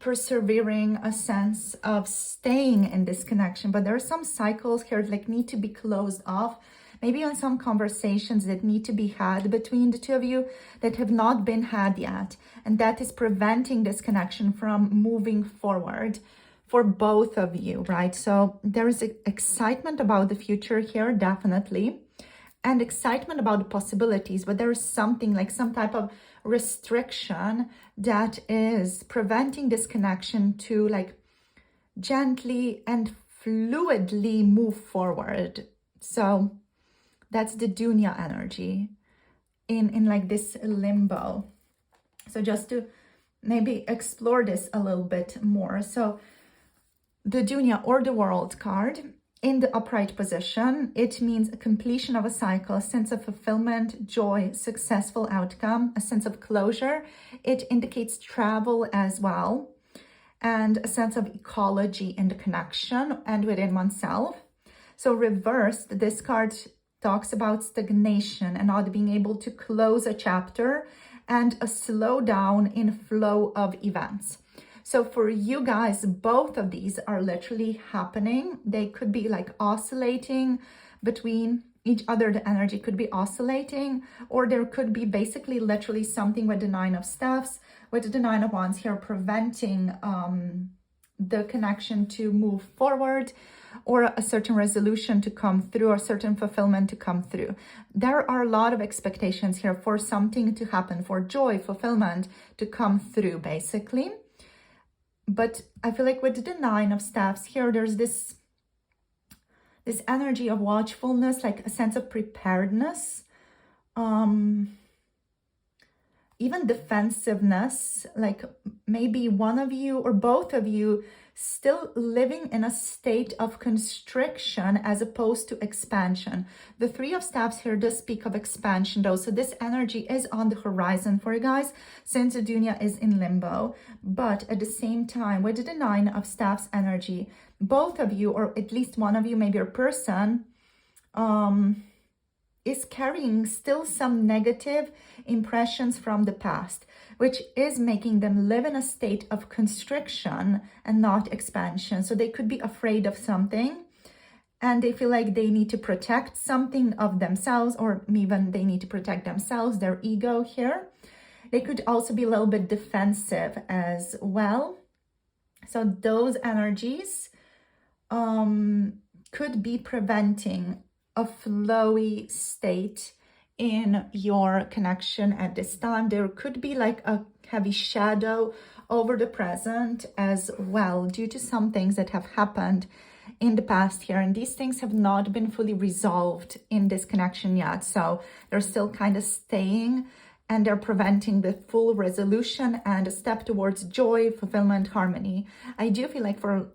persevering, a sense of staying in this connection. But there are some cycles here that like need to be closed off, maybe on some conversations that need to be had between the two of you that have not been had yet. And that is preventing this connection from moving forward for both of you, right? So there is excitement about the future here, definitely, and excitement about the possibilities, but there is something like some type of restriction that is preventing this connection to like gently and fluidly move forward. So that's the dunya energy in like this limbo. So just to maybe explore this a little bit more. So the dunya or the world card in the upright position, it means a completion of a cycle, a sense of fulfillment, joy, successful outcome, a sense of closure. It indicates travel as well, and a sense of ecology in the connection and within oneself. So reversed, this card talks about stagnation and not being able to close a chapter and a slowdown in flow of events. So for you guys, both of these are literally happening. They could be like oscillating between each other. The energy could be oscillating, or there could be basically literally something with the Nine of Staffs, with the Nine of Wands here preventing the connection to move forward, or a certain resolution to come through, or certain fulfillment to come through. There are a lot of expectations here for something to happen, for joy, fulfillment to come through, basically. But I feel like with the Nine of Staffs here, there's this energy of watchfulness, like a sense of preparedness, even defensiveness, like maybe one of you or both of you still living in a state of constriction as opposed to expansion. The Three of Staffs here does speak of expansion though, so this energy is on the horizon for you guys since the dunya is in limbo. But at the same time, with the Nine of Staffs energy, both of you, or at least one of you, maybe your person, is carrying still some negative impressions from the past, which is making them live in a state of constriction and not expansion. So they could be afraid of something and they feel like they need to protect something of themselves, or even they need to protect themselves, their ego here. They could also be a little bit defensive as well. So those energies could be preventing a flowy state in your connection at this time. There could be like a heavy shadow over the present as well, due to some things that have happened in the past here, and these things have not been fully resolved in this connection yet. So they're still kind of staying, and they're preventing the full resolution and a step towards joy, fulfillment, harmony. I do feel like for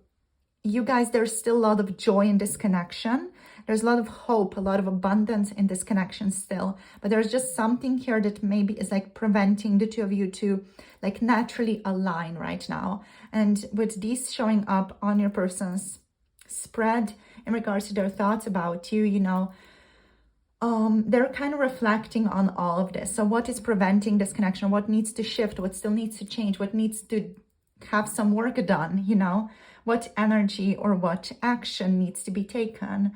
you guys, there's still a lot of joy in this connection. There's a lot of hope, a lot of abundance in this connection still. But there's just something here that maybe is like preventing the two of you to like naturally align right now. And with these showing up on your person's spread in regards to their thoughts about you, you know, they're kind of reflecting on all of this. So what is preventing this connection? What needs to shift? What still needs to change? What needs to have some work done, you know? What energy or what action needs to be taken?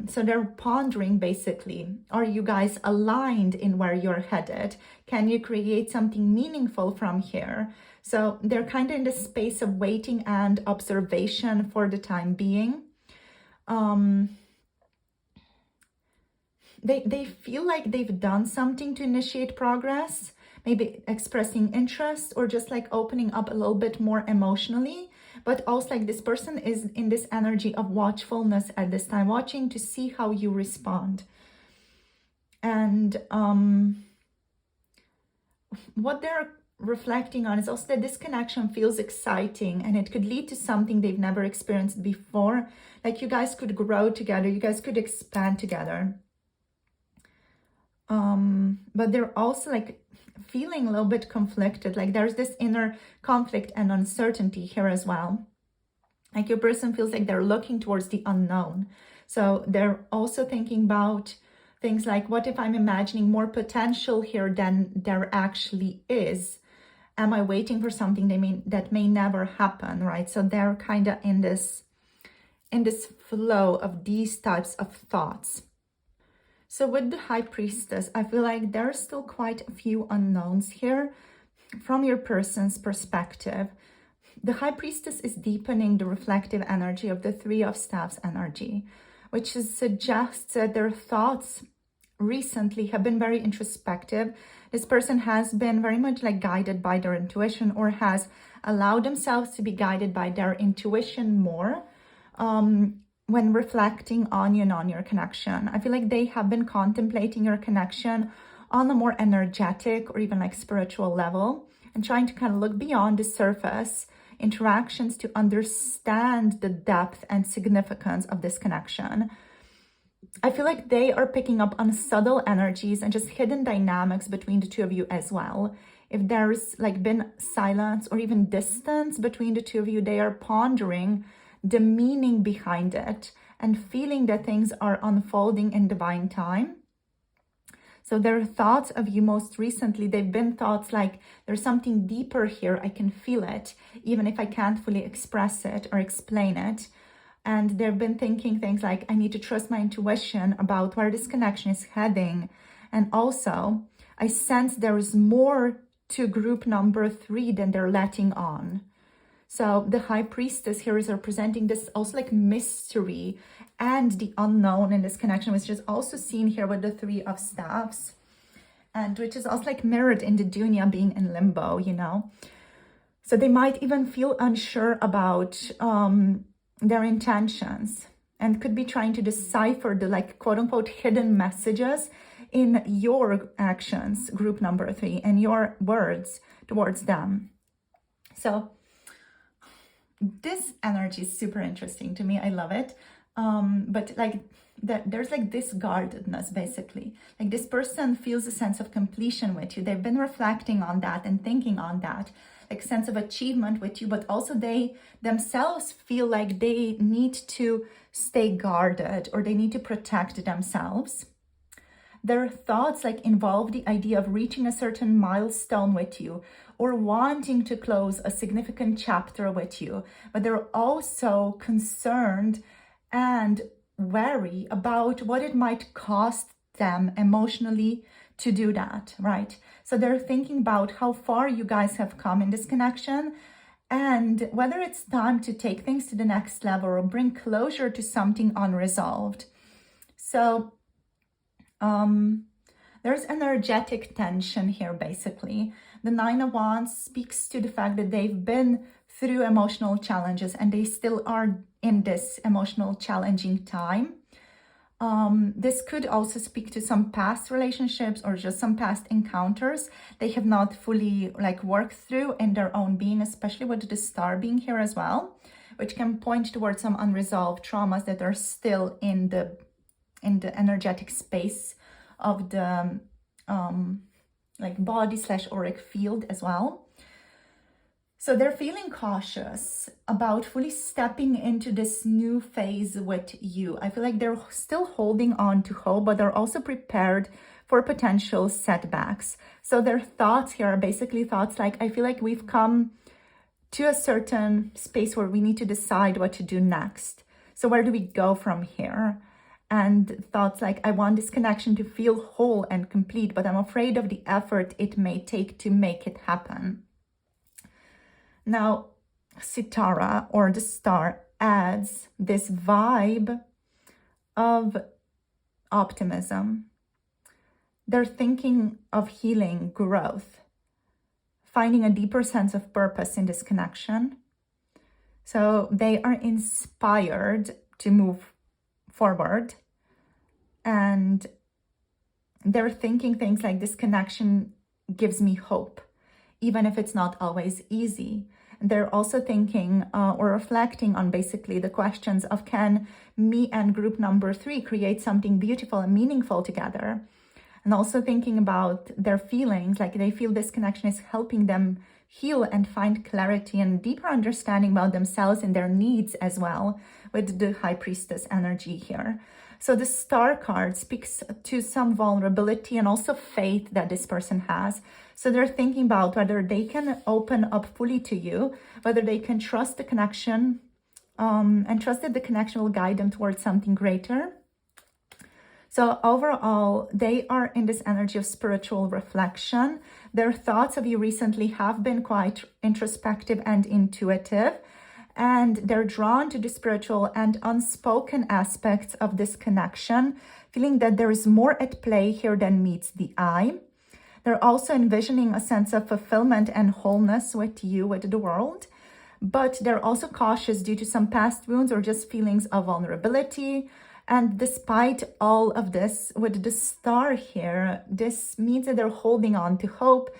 So they're pondering basically, are you guys aligned in where you're headed? Can you create something meaningful from here? So they're kind of in the space of waiting and observation for the time being. They feel like they've done something to initiate progress, maybe expressing interest or just like opening up a little bit more emotionally. But also like this person is in this energy of watchfulness at this time, watching to see how you respond. And what they're reflecting on is also that this connection feels exciting and it could lead to something they've never experienced before. Like you guys could grow together, you guys could expand together. But they're also like feeling a little bit conflicted. Like there's this inner conflict and uncertainty here as well. Like your person feels like they're looking towards the unknown. So they're also thinking about things like, what if I'm imagining more potential here than there actually is? Am I waiting for something that may never happen, right? So they're kind of in this flow of these types of thoughts. So with the High Priestess, I feel like there's still quite a few unknowns here from your person's perspective. The High Priestess is deepening the reflective energy of the Three of Staves energy, which suggests that their thoughts recently have been very introspective. This person has been very much like guided by their intuition, or has allowed themselves to be guided by their intuition more when reflecting on you and on your connection. I feel like they have been contemplating your connection on a more energetic or even like spiritual level, and trying to kind of look beyond the surface interactions to understand the depth and significance of this connection. I feel like they are picking up on subtle energies and just hidden dynamics between the two of you as well. If there's like been silence or even distance between the two of you, they are pondering the meaning behind it and feeling that things are unfolding in divine time. So their thoughts of you most recently, they've been thoughts like, there's something deeper here, I can feel it, even if I can't fully express it or explain it. And they've been thinking things like, I need to trust my intuition about where this connection is heading. And also, I sense there is more to group number 3 than they're letting on. So the High Priestess here is representing this also like mystery and the unknown in this connection, which is also seen here with the Three of Staves, and which is also like mirrored in the Dunya being in limbo, you know. So they might even feel unsure about their intentions, and could be trying to decipher the like quote unquote hidden messages in your actions, group number 3, and your words towards them. So this energy is super interesting to me. I love it. But like there's like this guardedness, basically. Like this person feels a sense of completion with you. They've been reflecting on that and thinking on that, like sense of achievement with you, but also they themselves feel like they need to stay guarded, or they need to protect themselves. Their thoughts like involve the idea of reaching a certain milestone with you, or wanting to close a significant chapter with you, but they're also concerned and wary about what it might cost them emotionally to do that, right? So they're thinking about how far you guys have come in this connection, and whether it's time to take things to the next level or bring closure to something unresolved. So there's energetic tension here, basically. The Nine of Wands speaks to the fact that they've been through emotional challenges and they still are in this emotional challenging time. This could also speak to some past relationships or just some past encounters they have not fully like worked through in their own being, especially with the Star being here as well, which can point towards some unresolved traumas that are still in the energetic space of the like body / auric field as well. So they're feeling cautious about fully stepping into this new phase with you. I feel like they're still holding on to hope, but they're also prepared for potential setbacks. So their thoughts here are basically thoughts like, I feel like we've come to a certain space where we need to decide what to do next. So where do we go from here? And thoughts like, I want this connection to feel whole and complete, but I'm afraid of the effort it may take to make it happen. Now, Sitara, or the Star, adds this vibe of optimism. They're thinking of healing, growth, finding a deeper sense of purpose in this connection. So they are inspired to move forward, and they're thinking things like, this connection gives me hope. even if it's not always easy. They're also thinking or reflecting on basically the questions of, can me and group number 3 create something beautiful and meaningful together? And also thinking about their feelings, like they feel this connection is helping them heal and find clarity and deeper understanding about themselves and their needs as well, with the High Priestess energy here. So the Star card speaks to some vulnerability and also faith that this person has. So they're thinking about whether they can open up fully to you, whether they can trust the connection, and trust that the connection will guide them towards something greater. So overall, they are in this energy of spiritual reflection. Their thoughts of you recently have been quite introspective and intuitive, and they're drawn to the spiritual and unspoken aspects of this connection, feeling that there is more at play here than meets the eye. They're also envisioning a sense of fulfillment and wholeness with you, with the world, but they're also cautious due to some past wounds or just feelings of vulnerability. And despite all of this, with the Star here, this means that they're holding on to hope,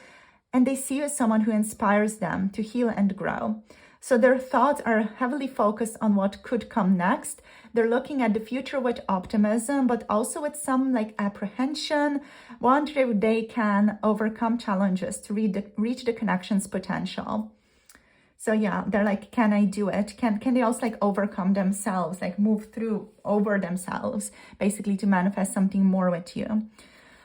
and they see you as someone who inspires them to heal and grow. So their thoughts are heavily focused on what could come next. They're looking at the future with optimism, but also with some apprehension, wondering if they can overcome challenges to reach the connection's potential. So yeah, they're like, can I do it? Can they also overcome themselves, move through over themselves, basically to manifest something more with you?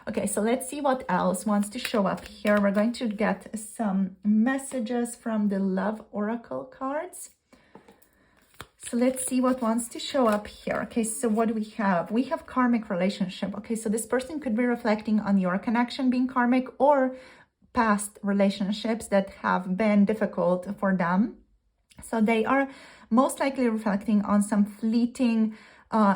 Okay, so let's see what else wants to show up here. We're going to get some messages from the Love Oracle cards. So let's see what wants to show up here. Okay, so what do we have? We have karmic relationship. Okay, so this person could be reflecting on your connection being karmic, or past relationships that have been difficult for them. So they are most likely reflecting on some fleeting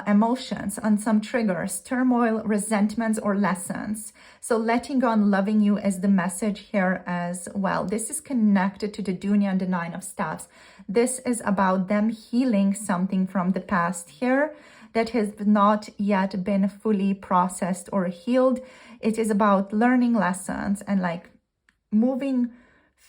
emotions, on some triggers, turmoil, resentments, or lessons. So letting go and loving you is the message here as well. This is connected to the Dunya and the Nine of Staffs. This is about them healing something from the past here that has not yet been fully processed or healed. It is about learning lessons and moving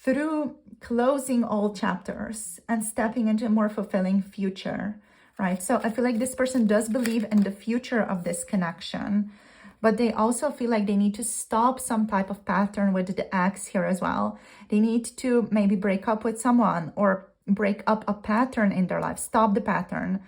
through, closing all chapters and stepping into a more fulfilling future, right? So I feel like this person does believe in the future of this connection, but they also feel like they need to stop some type of pattern with the ex here as well. They need to maybe break up with someone or break up a pattern in their life, stop the pattern,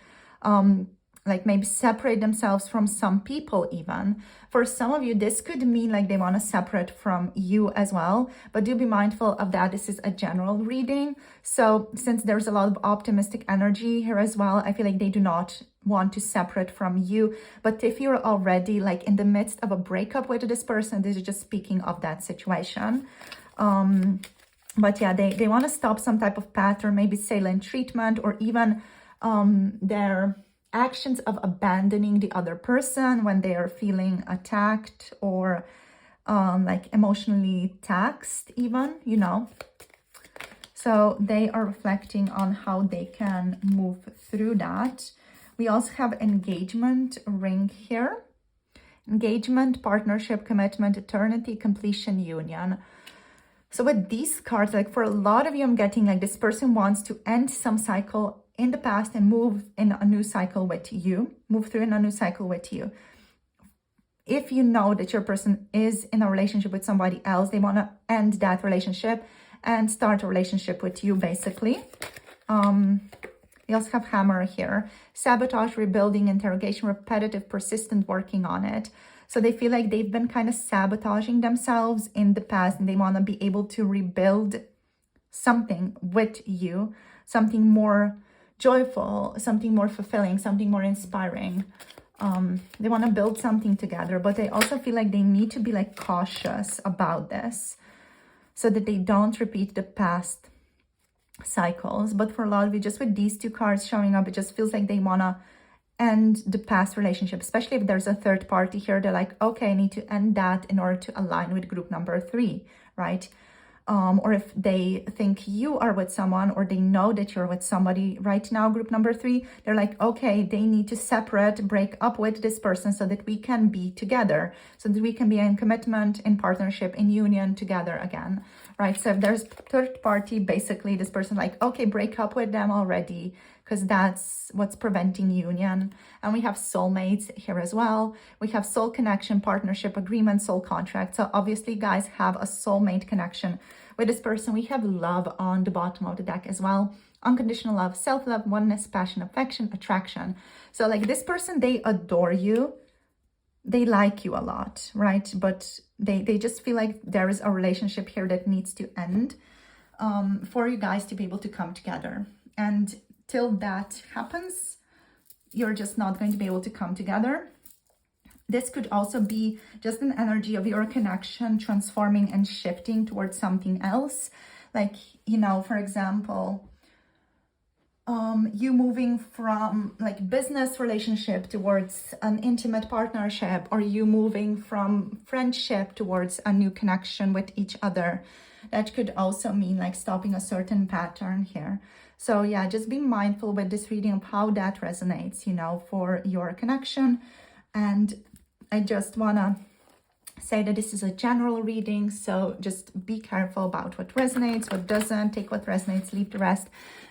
maybe separate themselves from some people even. For some of you, this could mean they want to separate from you as well, but do be mindful of that. This is a general reading. So since there's a lot of optimistic energy here as well, I feel like they do not want to separate from you. But if you're already in the midst of a breakup with this person, this is just speaking of that situation. But yeah, they want to stop some type of pattern, maybe silent treatment, or even their actions of abandoning the other person when they are feeling attacked or emotionally taxed even, So they are reflecting on how they can move through that. We also have engagement ring here. Engagement, partnership, commitment, eternity, completion, union. So with these cards, for a lot of you, I'm getting this person wants to end some cycle in the past and move in a new cycle with you, move through in a new cycle with you. If you know that your person is in a relationship with somebody else, they want to end that relationship and start a relationship with you, basically. We also have hammer here. Sabotage, rebuilding, interrogation, repetitive, persistent, working on it. So they feel like they've been kind of sabotaging themselves in the past, and they want to be able to rebuild something with you, something more joyful, something more fulfilling, something more inspiring. They want to build something together, but they also feel like they need to be cautious about this so that they don't repeat the past cycles. But for a lot of you, just with these two cards showing up, it just feels like they want to end the past relationship, especially if there's a third party here. They're like, okay, I need to end that in order to align with group number 3, right? Or if they think you are with someone, or they know that you're with somebody right now, group number 3, they're like, okay, they need to separate, break up with this person so that we can be together, so that we can be in commitment, in partnership, in union together again, right? So if there's third party, basically this person like, okay, break up with them already, because that's what's preventing union. And we have soulmates here as well. We have soul connection, partnership, agreement, soul contract. So obviously guys have a soulmate connection with this person. We have love on the bottom of the deck as well. Unconditional love, self-love, oneness, passion, affection, attraction. So like this person, they adore you. They like you a lot, right? But they just feel like there is a relationship here that needs to end for you guys to be able to come together. And till that happens, you're just not going to be able to come together. This could also be just an energy of your connection transforming and shifting towards something else. Like, you know, for example, you moving from like business relationship towards an intimate partnership, or you moving from friendship towards a new connection with each other. That could also mean like stopping a certain pattern here. So yeah, just be mindful with this reading of how that resonates, you know, for your connection. And I just wanna say that this is a general reading, so just be careful about what resonates, what doesn't. Take what resonates, leave the rest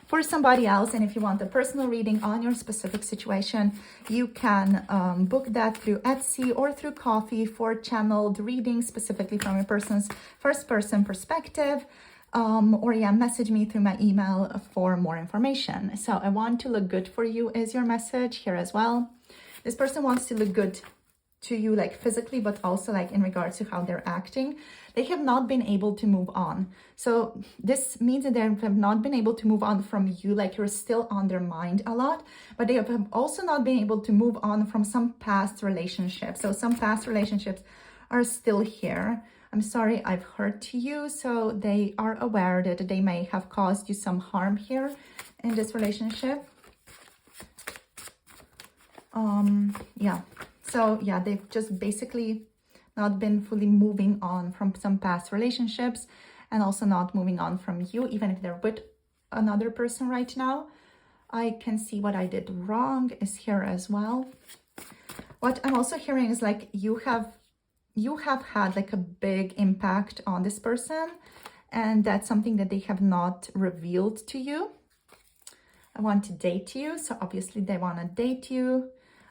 for somebody else. And if you want a personal reading on your specific situation, you can book that through Etsy or through Coffee for channeled readings specifically from a person's first person perspective. Or yeah, message me through my email for more information. So I want to look good for you is your message here as well. This person wants to look good to you, like physically, but also like in regards to how they're acting. They have not been able to move on. So this means that they have not been able to move on from you, like you're still on their mind a lot, but they have also not been able to move on from some past relationships. So some past relationships are still here. I'm sorry I've hurt to you. So they are aware that they may have caused you some harm here in this relationship. Yeah. So yeah, they've just basically not been fully moving on from some past relationships, and also not moving on from you, even if they're with another person right now. I can see what I did wrong is here as well. What I'm also hearing is like you have had like a big impact on this person, and that's something that they have not revealed to you. I want to date you, so obviously they want to date you.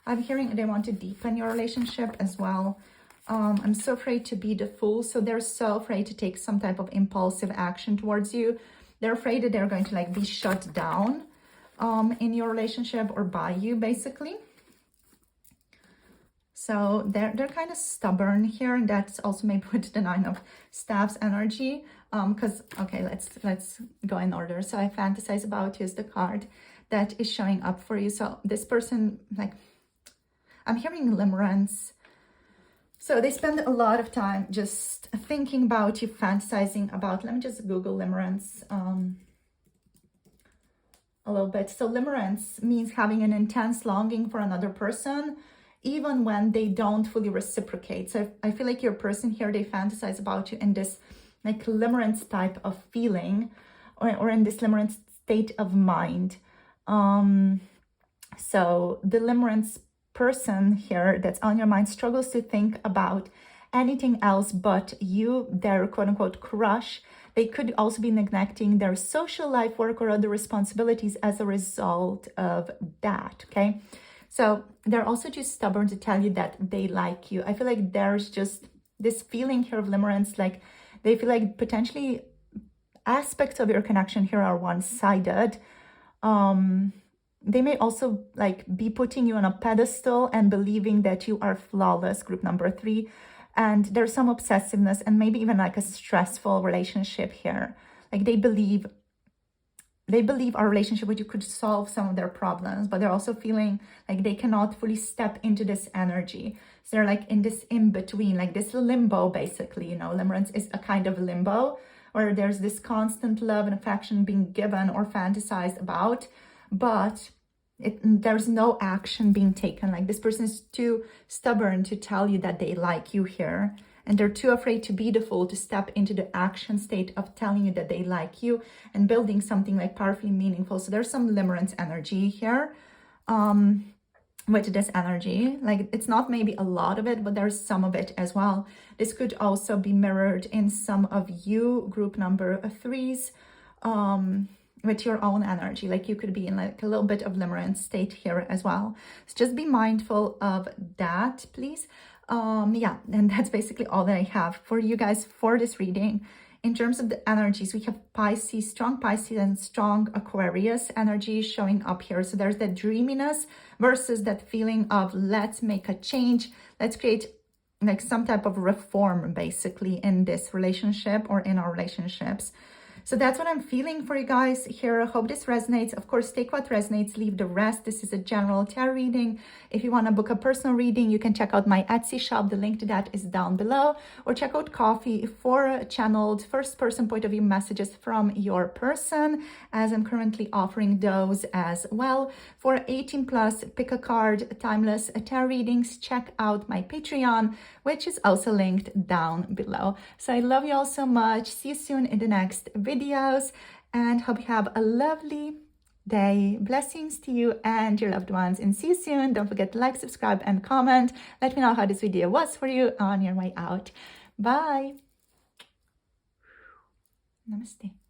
I'm hearing they want to deepen your relationship as well. I'm so afraid to be the fool. So they're so afraid to take some type of impulsive action towards you. They're afraid that they're going to like be shut down in your relationship or by you, basically. So they're kind of stubborn here, and that's also maybe with the Nine of Staffs energy. Because okay, let's go in order. So I fantasize about you is the card that is showing up for you. So this person, like, I'm hearing limerence. So they spend a lot of time just thinking about you, fantasizing about, let me just Google limerence a little bit. So limerence means having an intense longing for another person, even when they don't fully reciprocate. So I feel like your person here, they fantasize about you in this like limerence type of feeling, or in this limerence state of mind. So the limerence person here that's on your mind struggles to think about anything else but you, their quote-unquote crush. They could also be neglecting their social life, work, or other responsibilities as a result of that, okay? So they're also just stubborn to tell you that they like you. I feel like there's just this feeling here of limerence, like they feel like potentially aspects of your connection here are one-sided. They may also like be putting you on a pedestal and believing that you are flawless, group number 3. And there's some obsessiveness and maybe even like a stressful relationship here. Like they believe our relationship with you could solve some of their problems, but they're also feeling like they cannot fully step into this energy. So they're like in this in-between, like this limbo, basically, you know. Limerence is a kind of limbo where there's this constant love and affection being given or fantasized about, but there's no action being taken. Like this person is too stubborn to tell you that they like you here, and they're too afraid to be the fool to step into the action state of telling you that they like you and building something like powerfully meaningful. So there's some limerence energy here. with this energy. Like, it's not maybe a lot of it, but there's some of it as well. This could also be mirrored in some of you, group number 3s, with your own energy. Like, you could be in like a little bit of limerence state here as well. So just be mindful of that, please. Yeah, and that's basically all that I have for you guys for this reading. In terms of the energies, we have Pisces, strong Pisces and strong Aquarius energy showing up here. So there's that dreaminess versus that feeling of let's make a change. Let's create like some type of reform basically in this relationship or in our relationships. So that's what I'm feeling for you guys here. I hope this resonates. Of course, take what resonates, leave the rest. This is a general tarot reading. If you want to book a personal reading, you can check out my Etsy shop. The link to that is down below. Or check out Coffee for channeled first-person point of view messages from your person, as I'm currently offering those as well. For 18+, pick a card, timeless tarot readings, check out my Patreon, which is also linked down below. So I love you all so much. See you soon in the next videos, and hope you have a lovely day. Blessings to you and your loved ones, and see you soon. Don't forget to like, subscribe, and comment. Let me know how this video was for you on your way out. Bye. Namaste.